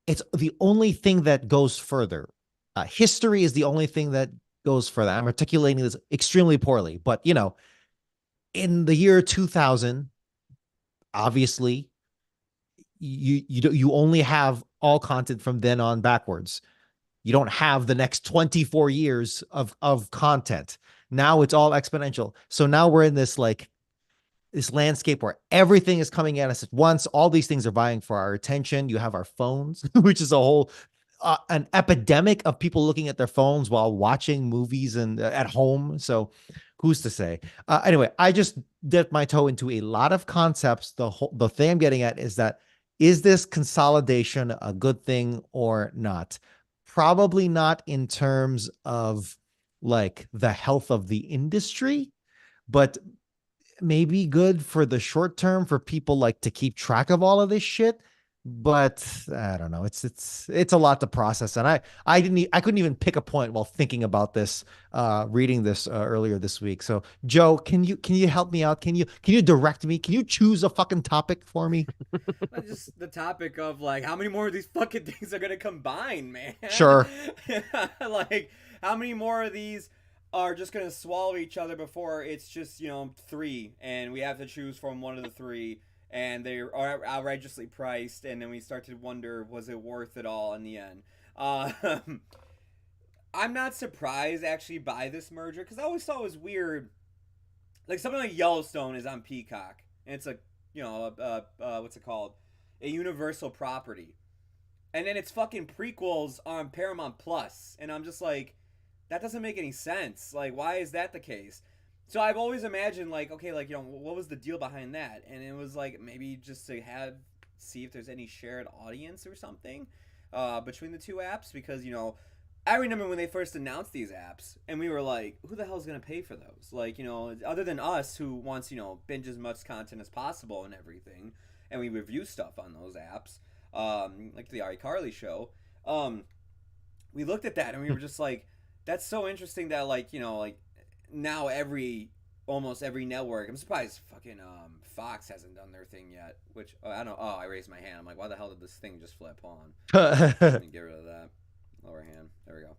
it's the only thing that goes further. History is the only thing that goes further. I'm articulating this extremely poorly, but in the year 2000, obviously you only have all content from then on backwards. You don't have the next 24 years of content. Now it's all exponential. So now we're in this landscape where everything is coming at us at once. All these things are vying for our attention. You have our phones, which is a whole an epidemic of people looking at their phones while watching movies and at home. So who's to say? Anyway, I just dipped my toe into a lot of concepts. The thing I'm getting at is that, is this consolidation a good thing or not? Probably not in terms of like the health of the industry, but maybe good for the short term for people like to keep track of all of this shit. But I don't know. It's a lot to process, and I couldn't even pick a point while thinking about this, reading this earlier this week. So Joe, can you help me out? Can you direct me? Can you choose a fucking topic for me? Just the topic of like, how many more of these fucking things are gonna combine, man? Sure. Like, how many more of these are just gonna swallow each other before it's just three, and we have to choose from one of the three, and they are outrageously priced, and then we start to wonder, was it worth it all in the end? I'm not surprised actually by this merger, because I always thought it was weird. Like, something like Yellowstone is on Peacock, and it's a what's it called? A Universal property. And then it's fucking prequels on Paramount Plus. And I'm just like, that doesn't make any sense. Like, why is that the case? So I've always imagined, like, okay, like, what was the deal behind that? And it was like, maybe just to see if there's any shared audience or something between the two apps. Because, I remember when they first announced these apps, and we were like, who the hell is going to pay for those? Like, other than us, who wants, binge as much content as possible and everything, and we review stuff on those apps, like the iCarly show, we looked at that and we were just like, that's so interesting that, like, now almost every network, I'm surprised fucking Fox hasn't done their thing yet, which, I don't know, I raised my hand. I'm like, why the hell did this thing just flip on? Let me get rid of that. Lower hand. There we go.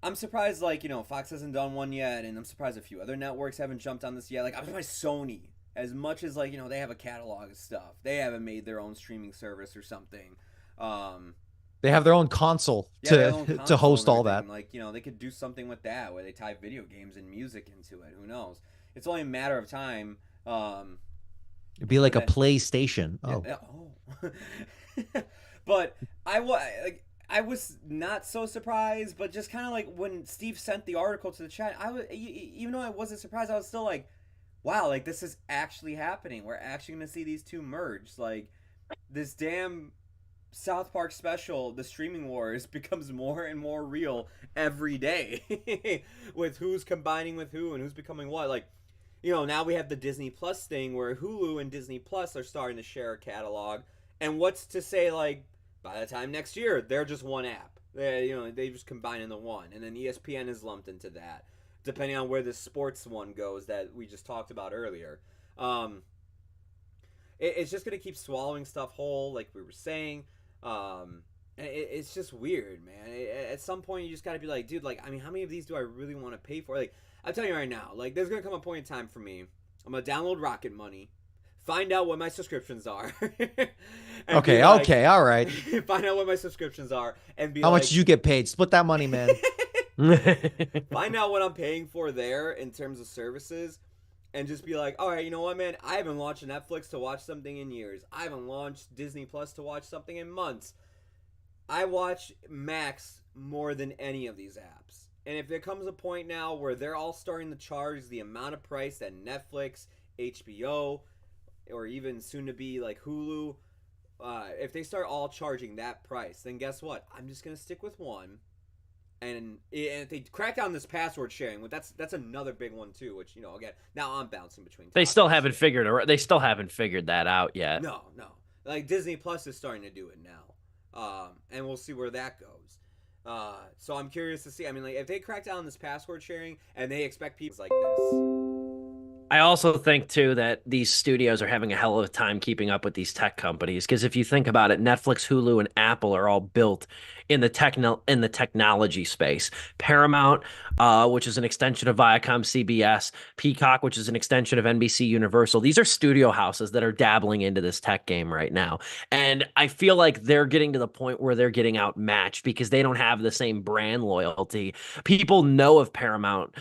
I'm surprised, like, Fox hasn't done one yet, and I'm surprised a few other networks haven't jumped on this yet. Like, I'm surprised Sony, as much as, like, they have a catalog of stuff, they haven't made their own streaming service or something. They have their own console to host all that. Like, they could do something with that where they tie video games and music into it. Who knows? It's only a matter of time. It'd be like a PlayStation. Oh. But I was not so surprised, but just kind of like when Steve sent the article to the chat, even though I wasn't surprised, I was still like, wow, like, this is actually happening. We're actually going to see these two merge. Like, this damn South Park special, The Streaming Wars, becomes more and more real every day with who's combining with who and who's becoming what. Like, now we have the Disney Plus thing where Hulu and Disney Plus are starting to share a catalog. And what's to say, like, by the time next year, they're just one app. They just combine into one. And then ESPN is lumped into that, depending on where the sports one goes that we just talked about earlier. It's just going to keep swallowing stuff whole, like we were saying. It's just weird, man. At some point, you just got to be like, dude, like, I mean, how many of these do I really want to pay for? Like, I'm telling you right now, like, there's gonna come a point in time for me. I'm gonna download Rocket Money, find out what my subscriptions are, and Okay, like, okay, all right. find out what my subscriptions are, and be How like, much did you get paid? Split that money, man. find out what I'm paying for there in terms of services, and just be like, all right, you know what, man? I haven't launched Netflix to watch something in years. I haven't launched Disney Plus to watch something in months. I watch Max more than any of these apps. And if there comes a point now where they're all starting to charge the amount of price that Netflix, HBO, or even soon to be like Hulu, if they start all charging that price, then guess what? I'm just going to stick with one. And if they crack down this password sharing, that's another big one too. Which, you know, again, now I'm bouncing between. They still haven't figured that out yet. No. Like Disney Plus is starting to do it now, and we'll see where that goes. So I'm curious to see. I mean, like if they crack down on this password sharing and they expect people like this. I also think too that these studios are having a hell of a time keeping up with these tech companies, because if you think about it, Netflix, Hulu, and Apple are all built in the technology space. Paramount, which is an extension of Viacom CBS, Peacock, which is an extension of NBC Universal. These are studio houses that are dabbling into this tech game right now. And I feel like they're getting to the point where they're getting outmatched because they don't have the same brand loyalty. People know of Paramount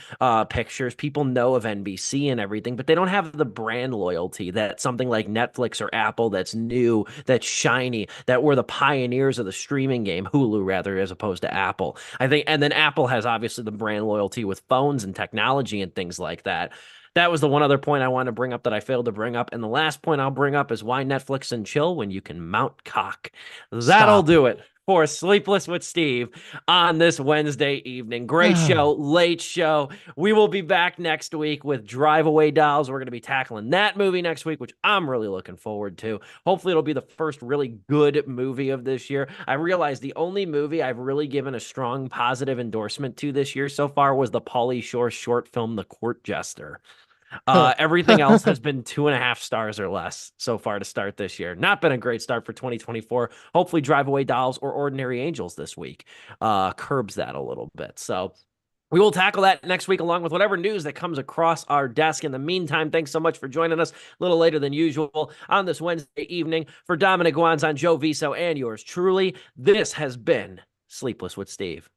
Pictures, people know of NBC and everything, but they don't have the brand loyalty that something like Netflix or Apple that's new, that's shiny, that were the pioneers of the streaming game, Hulu rather, as opposed to Apple. I think, and then Apple has obviously the brand loyalty with phones and technology and things like that. That was the one other point I wanted to bring up that I failed to bring up. And the last point I'll bring up is why Netflix and chill when you can mount cock. That'll Stop. do it for Sleepless with Steve on this Wednesday evening. Great show, late show. We will be back next week with Drive Away Dolls. We're going to be tackling that movie next week, which I'm really looking forward to. Hopefully it'll be the first really good movie of this year. I realized the only movie I've really given a strong positive endorsement to this year so far was the Pauly Shore short film, The Court Jester. Everything else has been 2.5 stars or less so far to start this year. Not been a great start for 2024. Hopefully Drive Away Dolls or Ordinary Angels this week curbs that a little bit. So we will tackle that next week along with whatever news that comes across our desk. In the meantime, thanks so much for joining us a little later than usual on this Wednesday evening. For Dominic Guanzon, Joe Viso, and yours truly, this has been Sleepless with Steve.